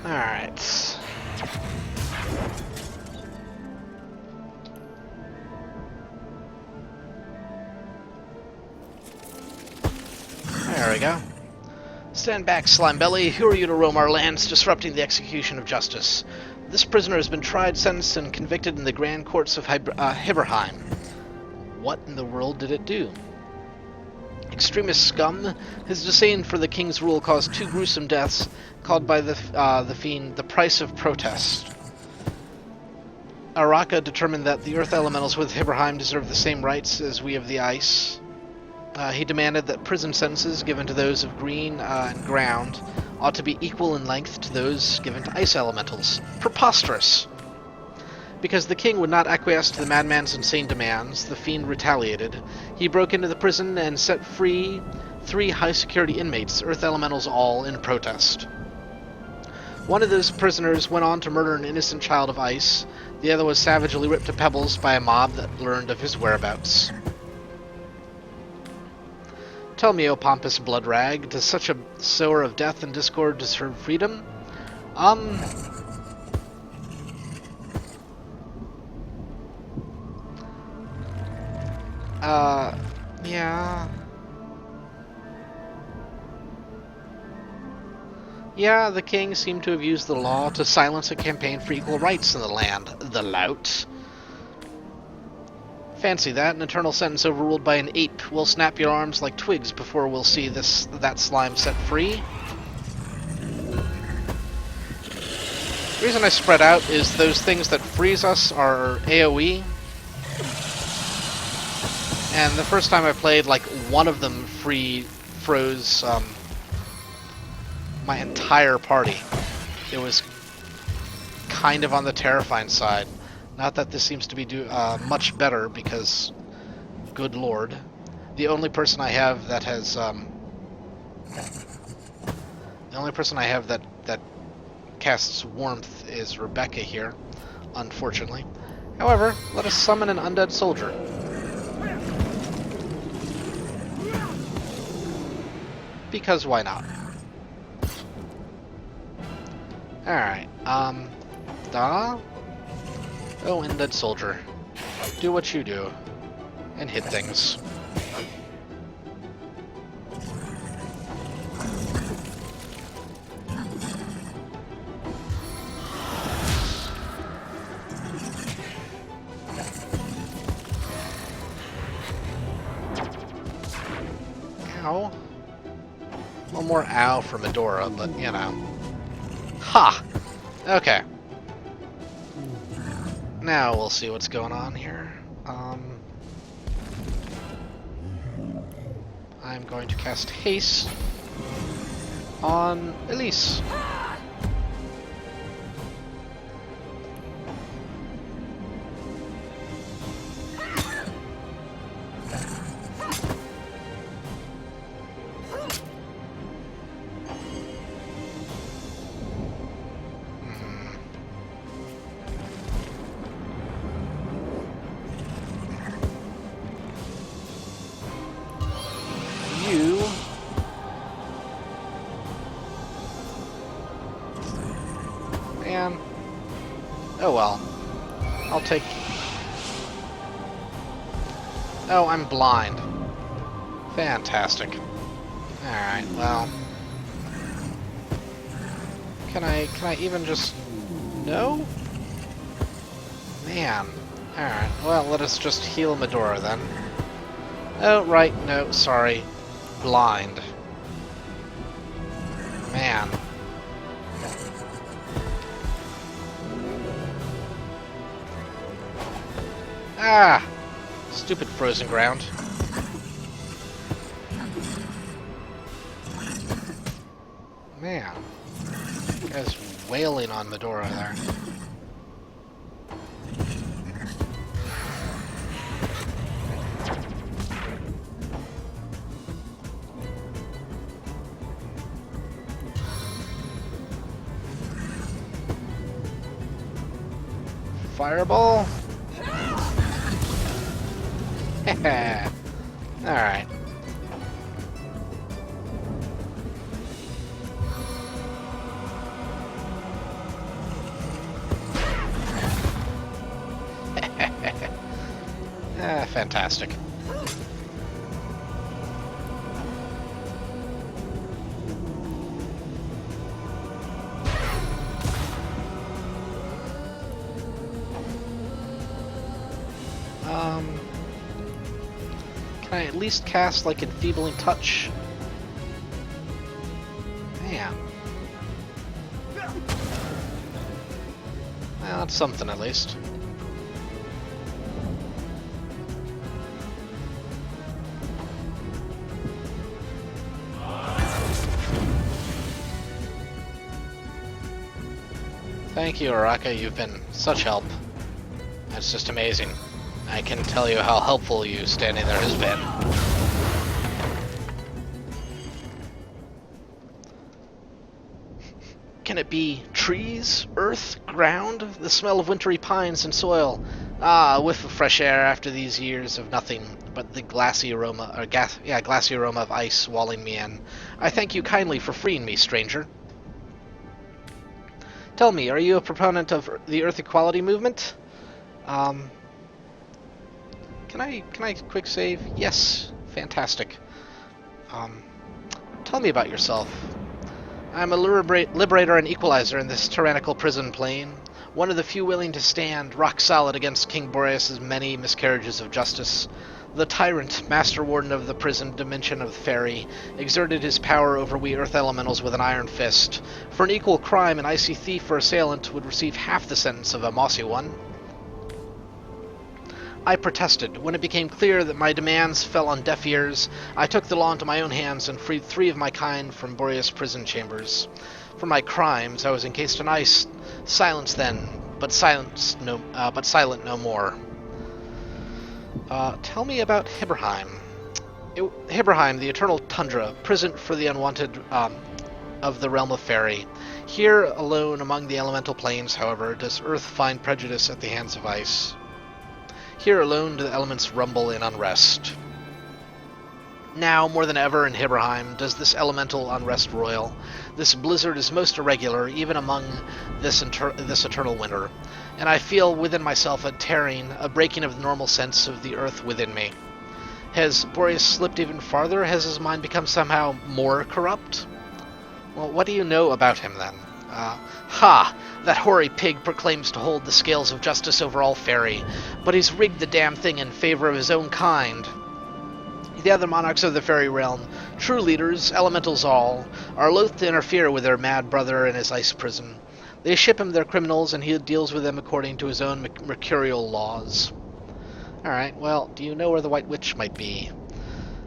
Alright. There we go. Stand back, Slimebelly. Who are you to roam our lands, disrupting the execution of justice? This prisoner has been tried, sentenced, and convicted in the grand courts of Hiberheim. What in the world did it do? Extremist scum. His disdain for the king's rule caused 2 gruesome deaths, called by the fiend the price of protest. Araka determined that the earth elementals with Hiberheim deserve the same rights as we of the ice. He demanded that prison sentences given to those of green and ground ought to be equal in length to those given to ice elementals. Preposterous! Because the king would not acquiesce to the madman's insane demands, the fiend retaliated. He broke into the prison and set free 3 high-security inmates, earth elementals all, in protest. One of those prisoners went on to murder an innocent child of ice. The other was savagely ripped to pebbles by a mob that learned of his whereabouts. Tell me, O pompous blood rag, does such a sower of death and discord deserve freedom? Yeah. Yeah, the king seemed to have used the law to silence a campaign for equal rights in the land. The lout. Fancy that, an eternal sentence overruled by an ape. We'll snap your arms like twigs before we'll see that slime set free. The reason I spread out is those things that freeze us are AoE. And the first time I played, like, one of them froze my entire party. It was kind of on the terrifying side. Not that this seems to be much better, because, good lord, the only person I have that has that casts warmth is Rebecca here, unfortunately. However, let us summon an undead soldier. Because why not? Alright, Oh, undead soldier. Do what you do. And hit things. Ow. One more ow for Medora, but, you know. Ha! Okay. Now we'll see what's going on here. I'm going to cast Haste on Elise. Oh well. I'll take... Oh, I'm blind. Fantastic. Alright, well... Can I even just... No? Man. Alright, well, let us just heal Medora then. Oh, right, no, sorry. Blind. Man. Ah! Stupid frozen ground. Man. Guy's wailing on Medora there. Fireball? Alright. Fantastic. Can I at least cast, like, Enfeebling Touch? Man. Well, that's something at least. Thank you, Araka. You've been such help. That's just amazing. I can tell you how helpful you standing there has been. Can it be trees, earth, ground, the smell of wintry pines and soil? Ah, a whiff of fresh air after these years of nothing but the glassy aroma, glassy aroma of ice walling me in. I thank you kindly for freeing me, stranger. Tell me, are you a proponent of the Earth Equality movement? Can I quick save? Yes. Fantastic. Tell me about yourself. I'm a liberator and equalizer in this tyrannical prison plane. one of the few willing to stand rock solid against King Boreas' many miscarriages of justice. The tyrant, master warden of the prison dimension of Faerie, exerted his power over we earth elementals with an iron fist. For an equal crime, an icy thief or assailant would receive half the sentence of a mossy one. I protested. When it became clear that my demands fell on deaf ears, I took the law into my own hands and freed 3 of my kind from Boreas prison chambers. For my crimes, I was encased in ice. Silence then, but silent no more. Tell me about Hiberheim. Hiberheim, the eternal tundra, prison for the unwanted of the realm of Faerie. Here, alone among the elemental planes, however, does earth find prejudice at the hands of ice. Here alone do the elements rumble in unrest. Now, more than ever in Hiberheim, does this elemental unrest roil. This blizzard is most irregular, even among this eternal winter, and I feel within myself a tearing, a breaking of the normal sense of the earth within me. Has Boreas slipped even farther? Has his mind become somehow more corrupt? Well, what do you know about him, then? Ha! That hoary pig proclaims to hold the scales of justice over all Faerie, but he's rigged the damn thing in favor of his own kind. The other monarchs of the Faerie realm, true leaders, elementals all, are loath to interfere with their mad brother in his ice prison. They ship him their criminals, and he deals with them according to his own mercurial laws. Alright, well, do you know where the White Witch might be?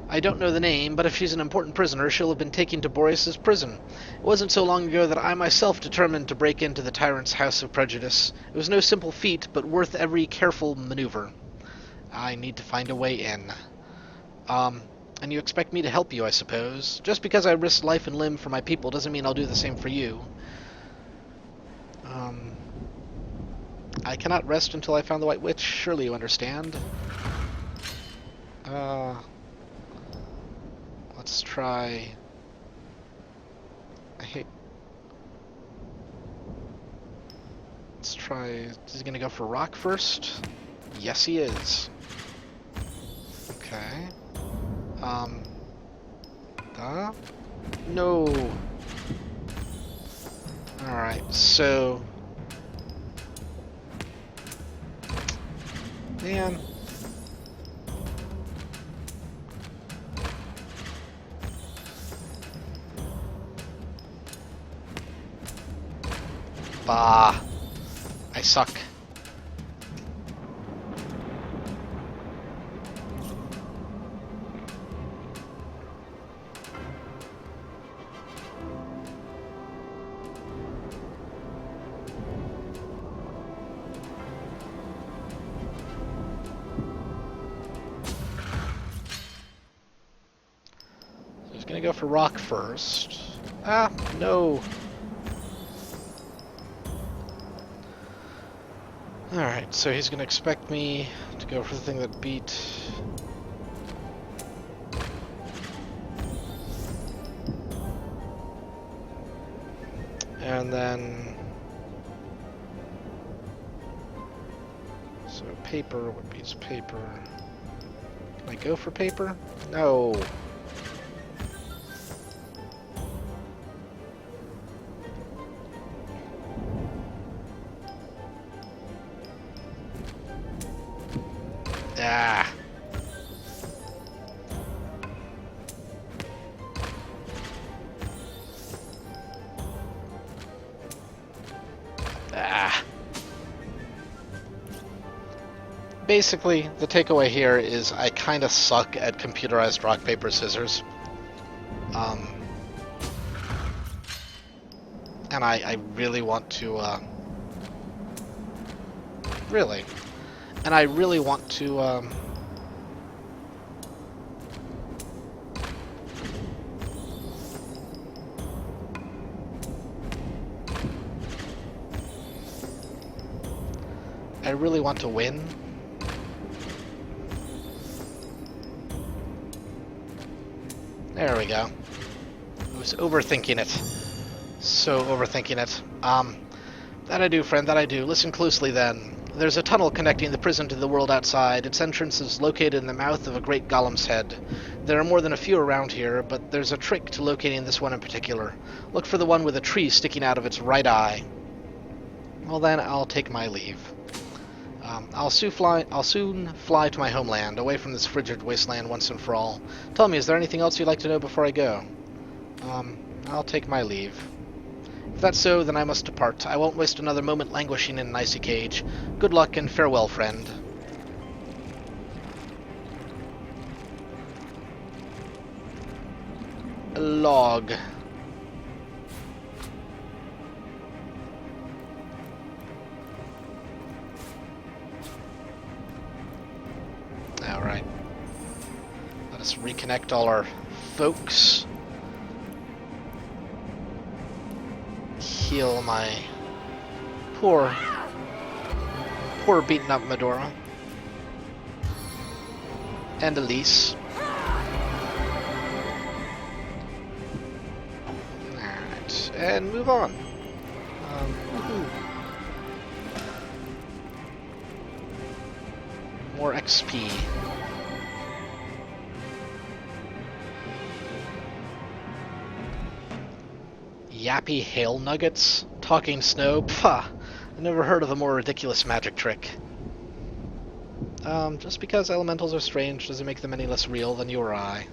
I don't know the name, but if she's an important prisoner, she'll have been taken to Boreas' prison. It wasn't so long ago that I myself determined to break into the tyrant's house of prejudice. It was no simple feat, but worth every careful maneuver. I need to find a way in. And you expect me to help you, I suppose. Just because I risked life and limb for my people doesn't mean I'll do the same for you. I cannot rest until I found the White Witch. Surely you understand. Let's try... Let's try... Is he gonna go for rock first? Yes, he is. Okay. No. Alright, so... Man. Bah. I suck. Gonna go for rock first. Ah, no. Alright, so he's gonna expect me to go for the thing that beat. And then... So paper, what beats paper? Can I go for paper? No. Ah. Ah. Basically, the takeaway here is I kind of suck at computerized rock, paper, scissors. And I really want to, really. And I really want to, I really want to win. There we go. I was overthinking it. So overthinking it. That I do, friend, that I do. Listen closely then. There's a tunnel connecting the prison to the world outside. Its entrance is located in the mouth of a great golem's head. There are more than a few around here, but there's a trick to locating this one in particular. Look for the one with a tree sticking out of its right eye. Well then, I'll take my leave. I'll soon fly to my homeland, away from this frigid wasteland once and for all. Tell me, is there anything else you'd like to know before I go? I'll take my leave. If that's so, then I must depart. I won't waste another moment languishing in an icy cage. Good luck and farewell, friend. A log. Alright. Let us reconnect all our folks. Heal my poor beaten up Medora. And Elise. Alright, and move on. Woohoo. More XP. Yappy hail nuggets? Talking snow? Pah! I never heard of a more ridiculous magic trick. Just because elementals are strange doesn't make them any less real than you or I.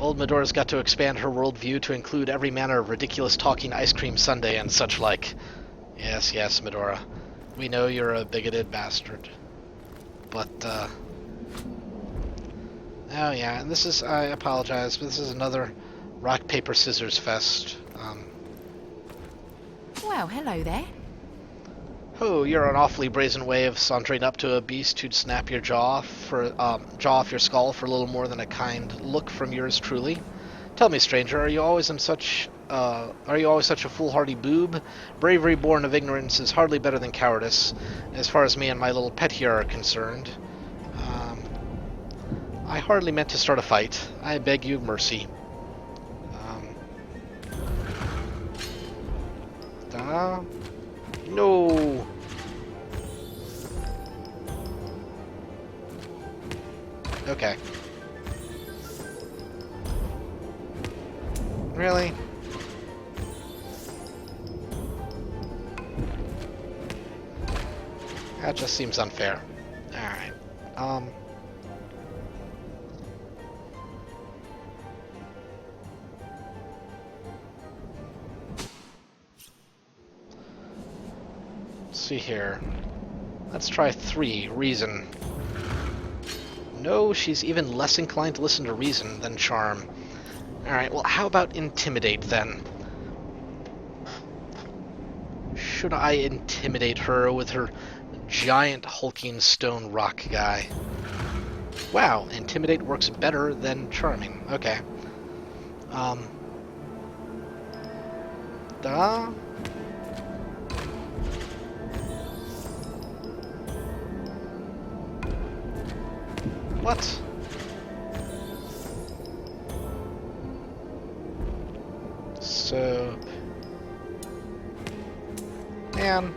Old Medora's got to expand her worldview to include every manner of ridiculous talking ice cream sundae and such like. Yes, yes, Medora. We know you're a bigoted bastard. But, oh yeah, and this is, I apologize, but this is another rock, paper, scissors fest. Well, hello there. Oh, you're an awfully brazen way of sauntering up to a beast who'd snap your jaw off your skull for a little more than a kind look from yours truly. Tell me, stranger, are you always such a foolhardy boob? Bravery born of ignorance is hardly better than cowardice, as far as me and my little pet here are concerned. I hardly meant to start a fight. I beg you mercy. No. Okay. Really? That just seems unfair. Alright. Let's see here. Let's try 3. Reason. No, she's even less inclined to listen to reason than charm. Alright, well, how about intimidate, then? Should I intimidate her with her giant hulking stone rock guy? Wow, intimidate works better than charming. Okay. What? So... Man.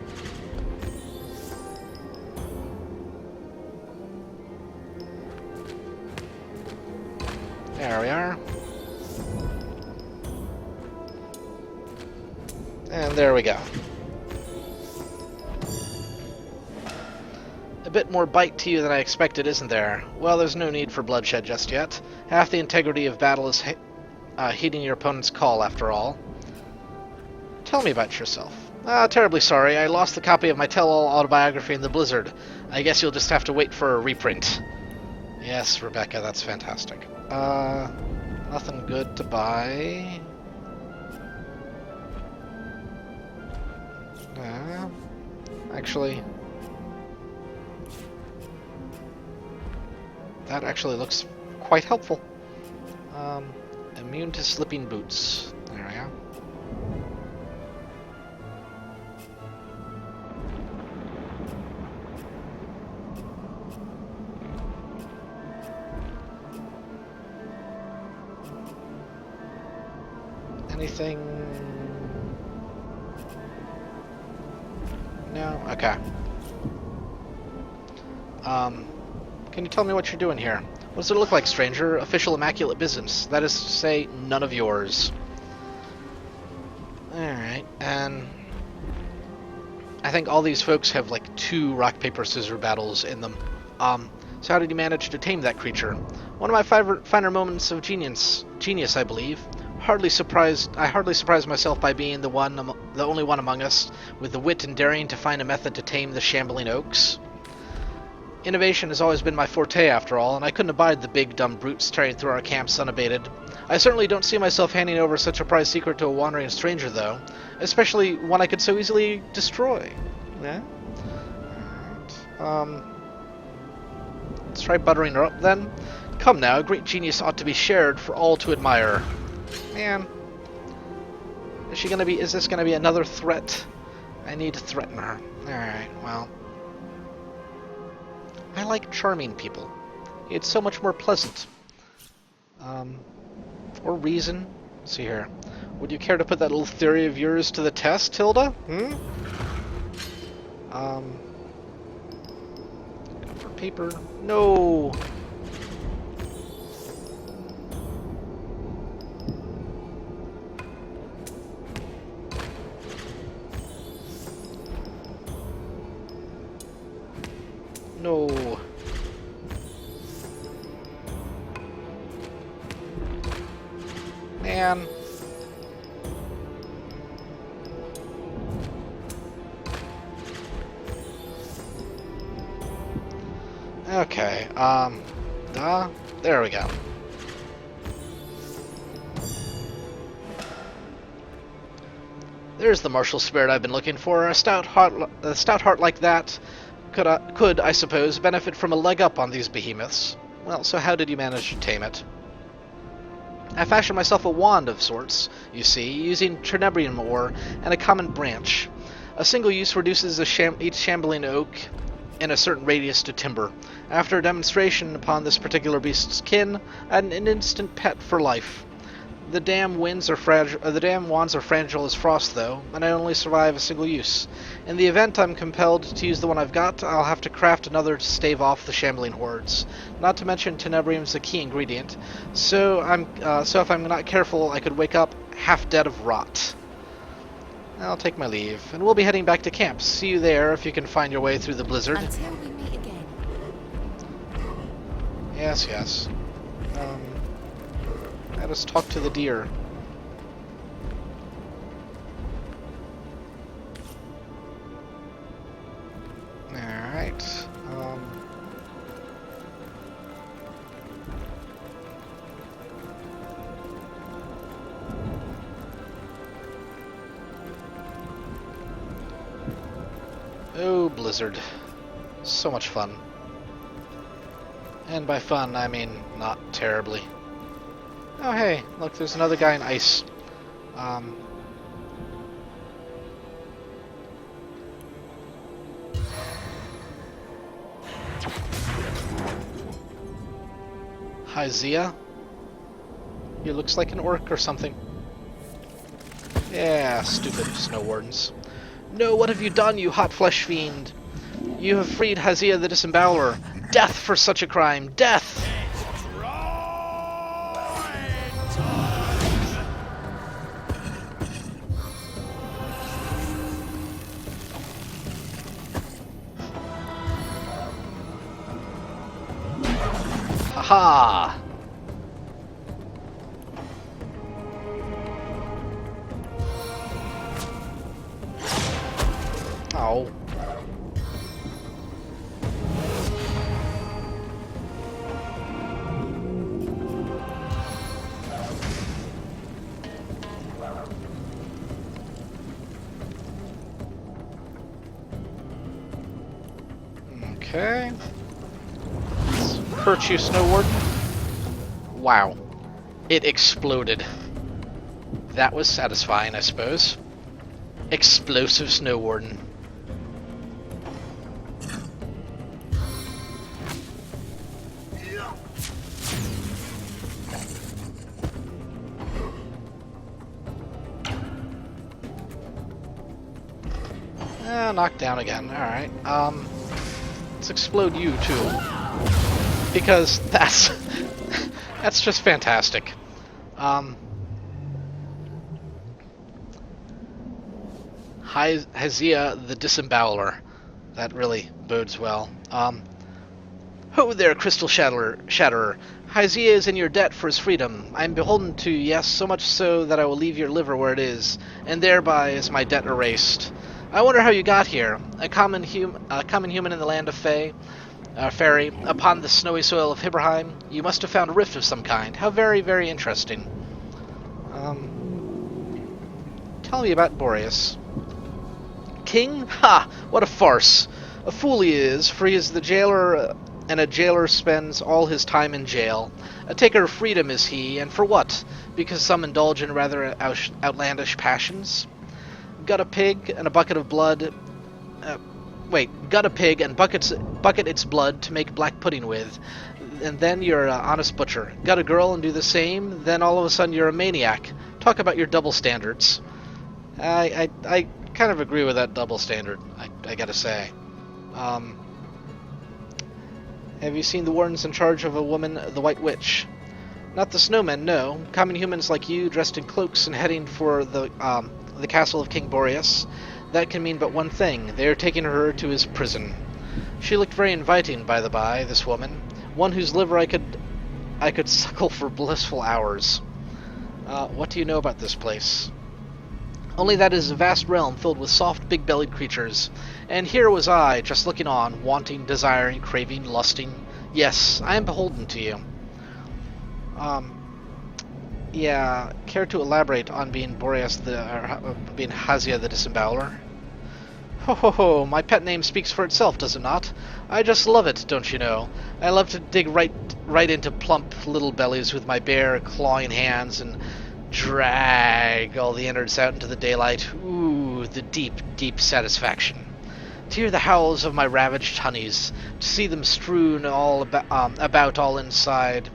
There we are. And there we go. A bit more bite to you than I expected, isn't there? Well, there's no need for bloodshed just yet. Half the integrity of battle is heeding your opponent's call, after all. Tell me about yourself. Terribly sorry. I lost the copy of my tell-all autobiography in the blizzard. I guess you'll just have to wait for a reprint. Yes, Rebecca, that's fantastic. Nothing good to buy. Actually... That actually looks quite helpful. Immune to slipping boots. There we go. Anything... No? Okay. Can you tell me what you're doing here? What does it look like, stranger? Official immaculate business. That is to say, none of yours. Alright, and I think all these folks have like 2 rock, paper, scissors battles in them. So how did you manage to tame that creature? One of my finer moments of genius, I believe. I hardly surprised myself by being the only one among us with the wit and daring to find a method to tame the shambling oaks. Innovation has always been my forte, after all, and I couldn't abide the big, dumb brutes tearing through our camps unabated. I certainly don't see myself handing over such a prized secret to a wandering stranger, though, especially one I could so easily destroy. Yeah? Alright. Let's try buttering her up, then. Come now, great genius ought to be shared for all to admire. Man. Is this gonna be another threat? I need to threaten her. Alright, well. I like charming people. It's so much more pleasant. Or reason. Let's see here. Would you care to put that little theory of yours to the test, Hilda? For paper. No! No. Man. Okay, there we go. There's the martial spirit I've been looking for. A stout heart like that could, I suppose, benefit from a leg up on these behemoths. Well, so how did you manage to tame it? I fashioned myself a wand of sorts, you see, using Trenebrium ore and a common branch. A single use reduces each shambling oak in a certain radius to timber. After a demonstration upon this particular beast's kin, I had an instant pet for life. The damn wands are fragile as frost, though, and I only survive a single use. In the event I'm compelled to use the one I've got, I'll have to craft another to stave off the shambling hordes. Not to mention tenebrium's a key ingredient, so if I'm not careful, I could wake up half dead of rot. I'll take my leave, and we'll be heading back to camp. See you there if you can find your way through the blizzard. Until we meet again. Yes. Let us talk to the deer. Alright. Oh, blizzard. So much fun. And by fun, I mean not terribly. Oh hey, look, there's another guy in ice. Hi, Zia. He looks like an orc or something. Yeah, stupid snow wardens. No, what have you done, you hot flesh fiend? You have freed Hazia the Disemboweler. Death for such a crime! Death! Haha! Oh. Okay. Hurt you, Snow Warden? Wow. It exploded. That was satisfying, I suppose. Explosive Snow Warden. Knocked down again. Alright. Let's explode you, too. Because that's... that's just fantastic. Hesea the Disemboweler. That really bodes well. Ho there, Crystal Shatterer. Hesea is in your debt for his freedom. I am beholden to you, yes, so much so that I will leave your liver where it is, and thereby is my debt erased. I wonder how you got here. A common human in the land of Faerie, upon the snowy soil of Hiberheim. You must have found a rift of some kind. How very, very interesting. Tell me about Boreas. King? Ha! What a farce! A fool he is, for he is the jailer, and a jailer spends all his time in jail. A taker of freedom is he, and for what? Because some indulge in rather outlandish passions? Gut a pig and a bucket of blood. Gut a pig and bucket its blood to make black pudding with, and then you're an honest butcher. Gut a girl and do the same, then all of a sudden you're a maniac. Talk about your double standards. I kind of agree with that double standard, I gotta say. Have you seen the wardens in charge of a woman, the White Witch? Not the snowmen, no. Common humans like you, dressed in cloaks and heading for the castle of King Boreas. That can mean but one thing. They are taking her to his prison. She looked very inviting, by the by, this woman. One whose liver I could suckle for blissful hours. What do you know about this place? Only that it is a vast realm filled with soft, big-bellied creatures. And here was I, just looking on, wanting, desiring, craving, lusting. Yes, I am beholden to you. Yeah, care to elaborate on being being Hesea the Disemboweler? Ho ho ho, my pet name speaks for itself, does it not? I just love it, don't you know? I love to dig right into plump little bellies with my bare, clawing hands and drag all the innards out into the daylight. Ooh, the deep, deep satisfaction. To hear the howls of my ravaged honeys, to see them strewn all about all inside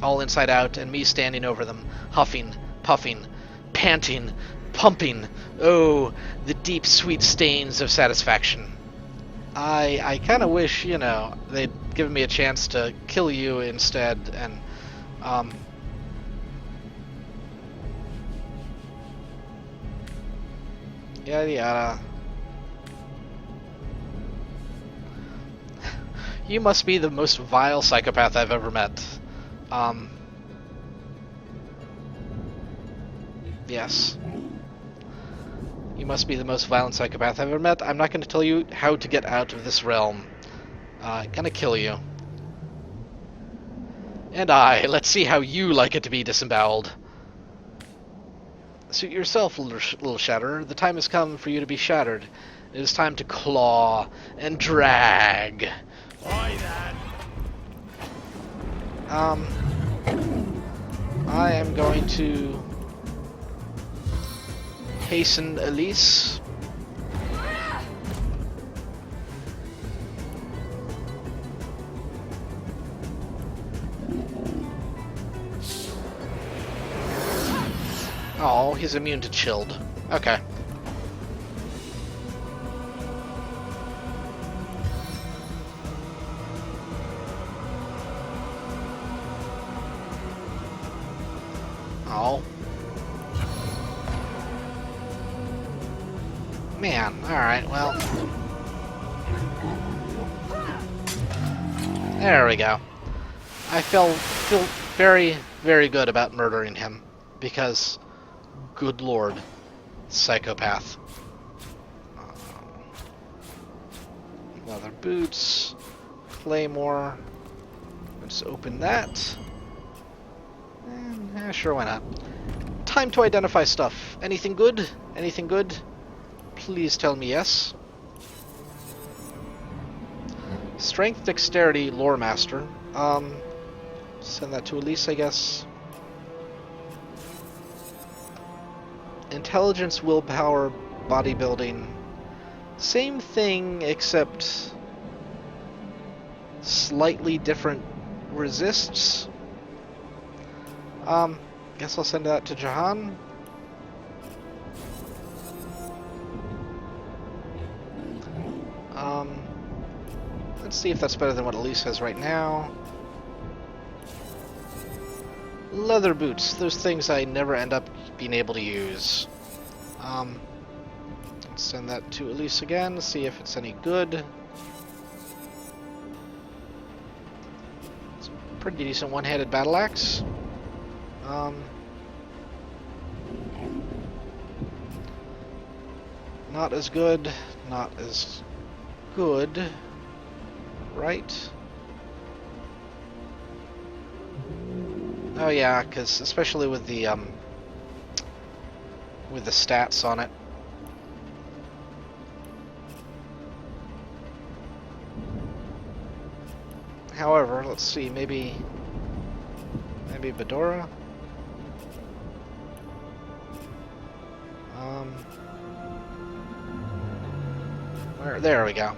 out, and me standing over them, huffing, puffing, panting, pumping. Oh, the deep, sweet stains of satisfaction. I kind of wish, they'd given me a chance to kill you instead, and, yada yada. You must be the most vile psychopath I've ever met. Yes. You must be the most violent psychopath I've ever met. I'm not going to tell you how to get out of this realm. Gonna kill you. And let's see how you like it to be disemboweled. Suit yourself, little Shatterer. The time has come for you to be shattered. It is time to claw and drag. Why that? I am going to hasten Elise. Oh, he's immune to chilled. Okay. Oh. Man, alright, well. There we go. I feel very, very good about murdering him, because, good lord, psychopath. Leather boots, claymore. Let's open that. And, sure, why not? Time to identify stuff. Anything good? Anything good? Please tell me yes. Strength, dexterity, lore master. Send that to Elise, I guess. Intelligence, willpower, bodybuilding. Same thing, except slightly different resists. Guess I'll send that to Jahan. Let's see if that's better than what Elise has right now. Leather boots. Those things I never end up being able to use. Let's send that to Elise again, see if it's any good. It's a pretty decent one-handed battle axe. Not as good, not as good, right? Oh yeah, because especially with the stats on it. However, let's see, maybe Bedora. There we go.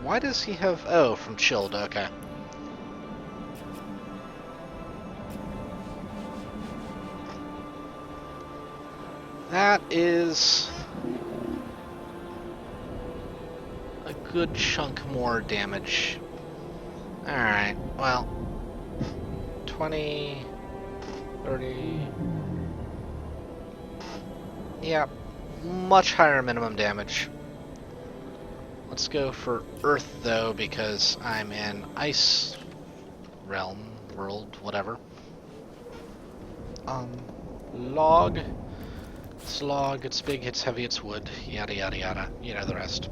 Why does he have... Oh, from Chilled, okay. That is a good chunk more damage. Alright, well... 20... 30... Yeah, much higher minimum damage. Let's go for Earth, though, because I'm in Ice Realm, World, whatever. Log. It's log, it's big, it's heavy, it's wood, yada yada yada. You know the rest.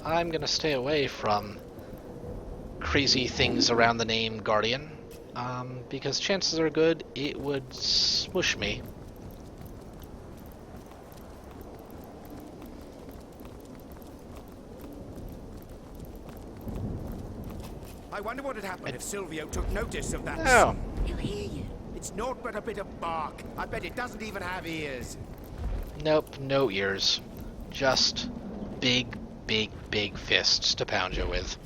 I'm gonna stay away from crazy things around the name Guardian, because chances are good it would smush me. I wonder what would happen if Silvio took notice of that. Oh. He'll hear you. It's naught but a bit of bark. I bet it doesn't even have ears. Nope, no ears. Just big, big, big fists to pound you with.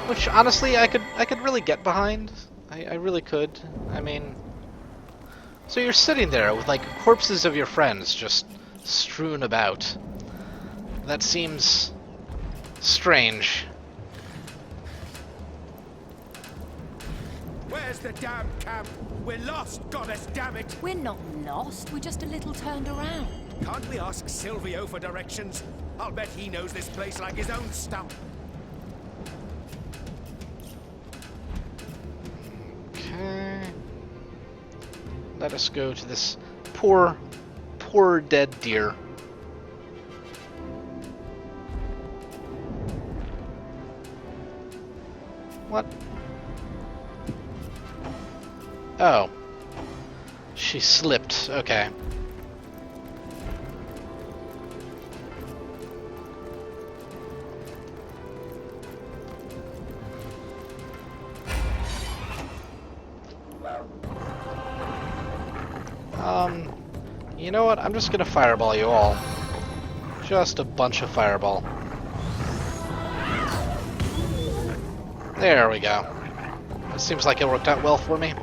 Which, honestly, I could really get behind. I really could. I mean... So you're sitting there with, like, corpses of your friends just strewn about. That seems... strange. Where's the damn camp? We're lost, goddess damn it! We're not lost, we're just a little turned around. Can't we ask Silvio for directions? I'll bet he knows this place like his own stump. Okay. Let us go to this poor, poor dead deer. What? Oh. She slipped. Okay. You know what? I'm just gonna fireball you all. Just a bunch of fireball. There we go. It seems like it worked out well for me.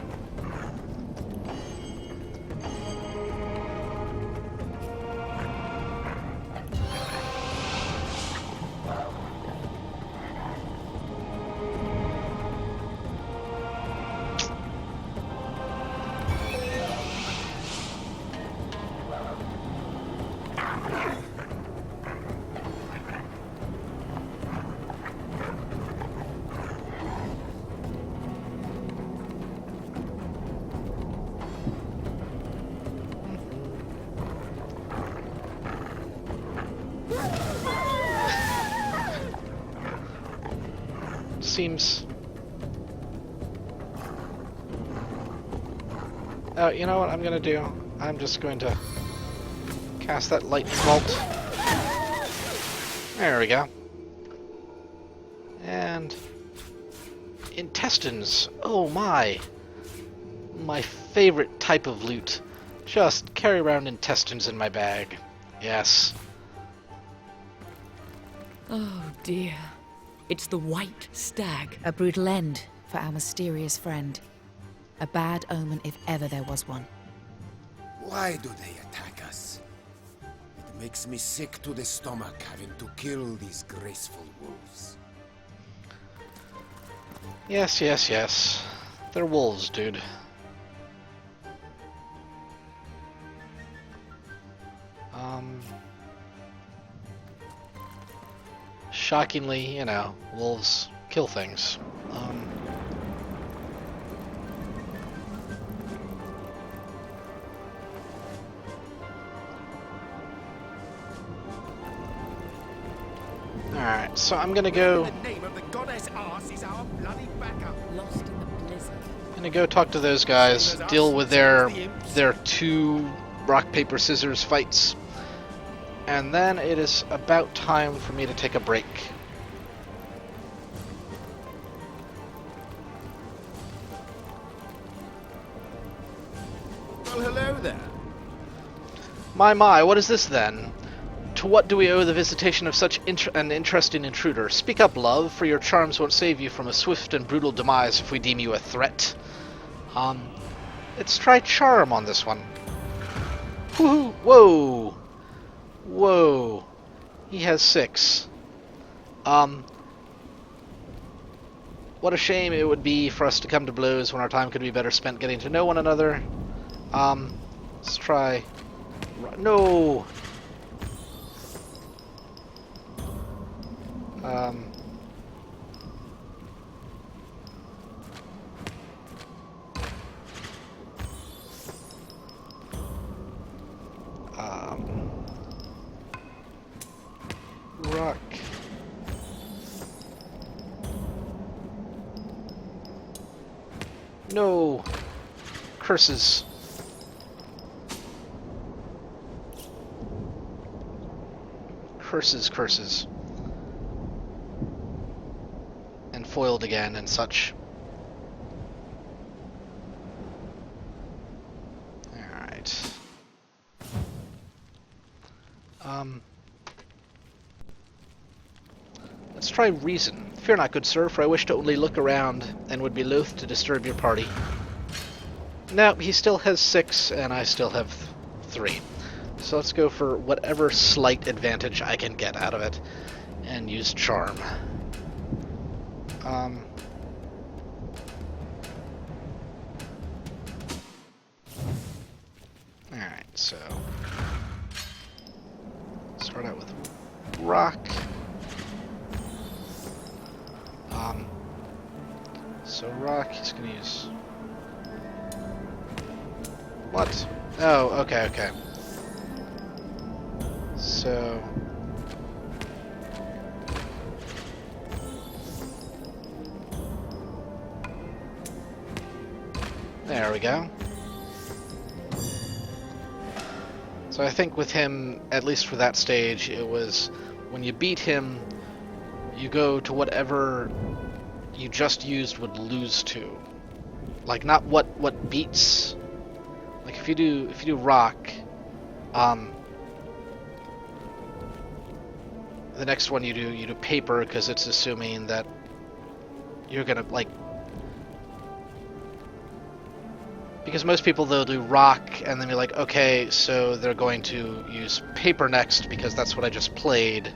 Seems... Oh, you know what I'm gonna do? I'm just going to cast that lightning bolt. There we go. And... intestines! Oh my! My favorite type of loot. Just carry around intestines in my bag. Yes. Oh dear. It's the white stag. A brutal end for our mysterious friend. A bad omen if ever there was one. Why do they attack us? It makes me sick to the stomach having to kill these graceful wolves. Yes, yes, yes. They're wolves, dude. Shockingly, you know, wolves kill things. Alright, so I'm gonna go. The name of the goddess Arse is our bloody backup. Lost in the blizzard. Gonna go talk to those guys, deal with their 2 rock, paper, scissors fights. And then it is about time for me to take a break. Well, hello there. My, what is this then? To what do we owe the visitation of such an interesting intruder? Speak up, love, for your charms won't save you from a swift and brutal demise if we deem you a threat. Let's try charm on this one. Woohoo! Whoa! Whoa. He has 6. What a shame it would be for us to come to blows when our time could be better spent getting to know one another. Let's try... No! Rock. No! Curses. Curses, curses. And foiled again and such. Alright. Let's try reason. Fear not, good sir, for I wish to only look around, and would be loath to disturb your party. No, he still has 6, and I still have 3. So let's go for whatever slight advantage I can get out of it, and use charm. Alright, so... start out with rock. So rock, he's gonna use... What? Oh, okay, okay. So... there we go. So I think with him, at least for that stage, it was when you beat him, you go to whatever you just used would lose to. Like not what beats. Like if you do rock, the next one you do paper because it's assuming that you're gonna like. Because most people, they'll do rock, and then you're like, okay, so they're going to use paper next, because that's what I just played.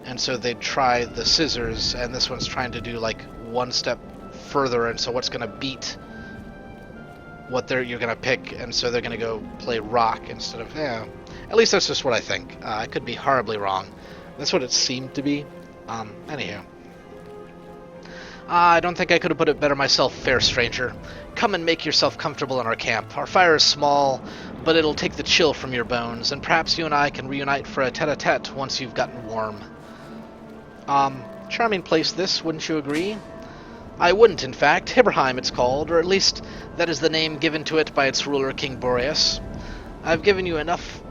And so they'd try the scissors, and this one's trying to do, like, one step further, and so what's going to beat what you're going to pick, and so they're going to go play rock instead of, yeah. At least that's just what I think. I could be horribly wrong. That's what it seemed to be. Anywho. I don't think I could have put it better myself, fair stranger. Come and make yourself comfortable in our camp. Our fire is small, but it'll take the chill from your bones, and perhaps you and I can reunite for a tete-a-tete once you've gotten warm. Charming place this, wouldn't you agree? I wouldn't, in fact. Hiberheim it's called, or at least that is the name given to it by its ruler, King Boreas. I've given you enough,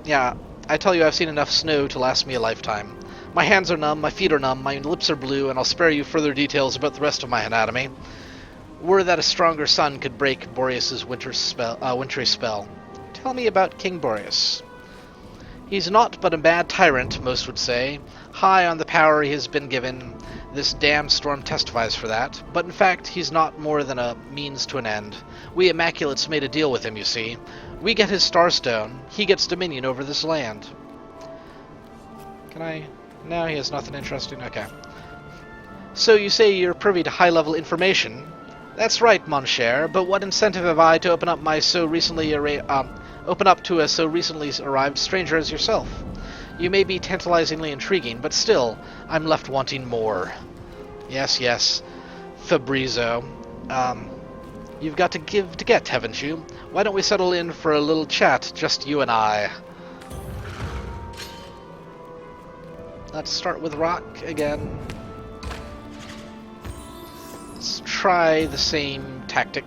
yeah, I tell you I've seen enough snow to last me a lifetime. My hands are numb, my feet are numb, my lips are blue, and I'll spare you further details about the rest of my anatomy. Were that a stronger sun could break Boreas's wintry spell. Tell me about King Boreas. He's naught but a mad tyrant, most would say, high on the power he has been given. This damned storm testifies for that, but in fact he's not more than a means to an end. We Immaculates made a deal with him, you see. We get his Starstone, he gets dominion over this land. Can I... No, he has nothing interesting. Okay. So you say you're privy to high-level information? That's right, mon cher, but what incentive have I to open up to a so recently arrived stranger as yourself? You may be tantalizingly intriguing, but still, I'm left wanting more. Yes, Fabrizio. You've got to give to get, haven't you? Why don't we settle in for a little chat, just you and I? Let's start with Rock again. Let's try the same tactic.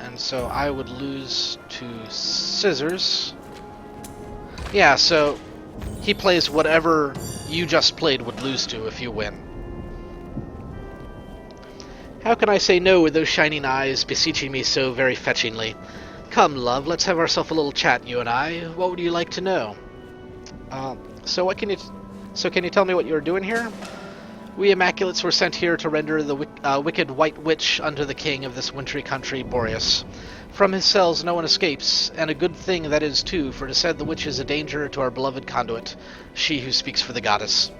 And so I would lose to Scissors. Yeah, so he plays whatever you just played would lose to if you win. How can I say no with those shining eyes beseeching me so very fetchingly? Come, love, let's have ourselves a little chat, you and I. What would you like to know? So can you tell me what you're doing here? We Immaculates were sent here to render the wicked White Witch unto the king of this wintry country, Boreas. From his cells no one escapes, and a good thing that is too, for to said the witch is a danger to our beloved conduit, she who speaks for the goddess.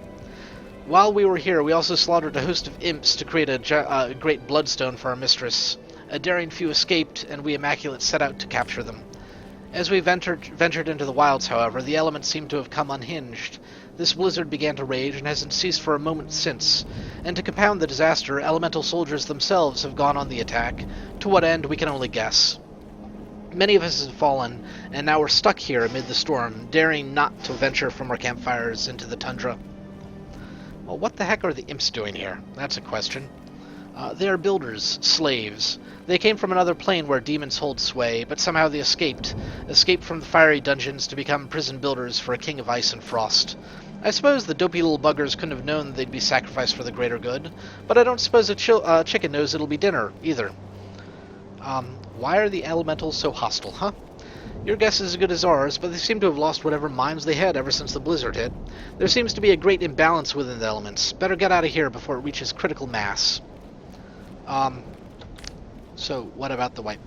While we were here, we also slaughtered a host of imps to create a great bloodstone for our mistress. A daring few escaped, and we Immaculates set out to capture them. As we ventured into the wilds, however, the elements seemed to have come unhinged. This blizzard began to rage and hasn't ceased for a moment since, and to compound the disaster, elemental soldiers themselves have gone on the attack. To what end, we can only guess. Many of us have fallen, and now we're stuck here amid the storm, daring not to venture from our campfires into the tundra. Well, what the heck are the imps doing here? That's a question. They are builders, slaves. They came from another plane where demons hold sway, but somehow they escaped from the Faerie dungeons to become prison builders for a king of ice and frost. I suppose the dopey little buggers couldn't have known they'd be sacrificed for the greater good, but I don't suppose a chicken knows it'll be dinner, either. Why are the elementals so hostile, huh? Your guess is as good as ours, but they seem to have lost whatever minds they had ever since the blizzard hit. There seems to be a great imbalance within the elements. Better get out of here before it reaches critical mass. So what about the White...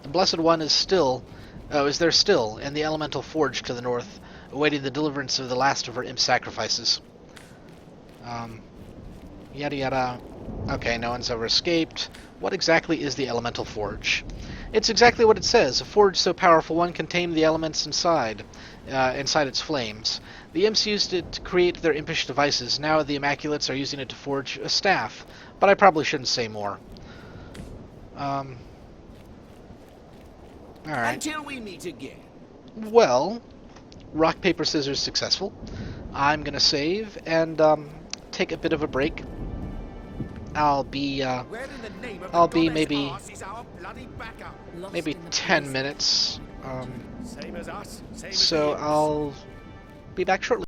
the Blessed One is there still, in the elemental forge to the north, awaiting the deliverance of the last of her imp sacrifices. Yada yada. Okay, no one's ever escaped. What exactly is the elemental forge? It's exactly what it says. A forge so powerful one can tame the elements inside its flames. The imps used it to create their impish devices. Now the Immaculates are using it to forge a staff. But I probably shouldn't say more. Alright. Until we meet again. Well, rock, paper, scissors successful. I'm gonna save and take a bit of a break. I'll be maybe 10 minutes. Same as us. Same as So the imps. I'll be back shortly.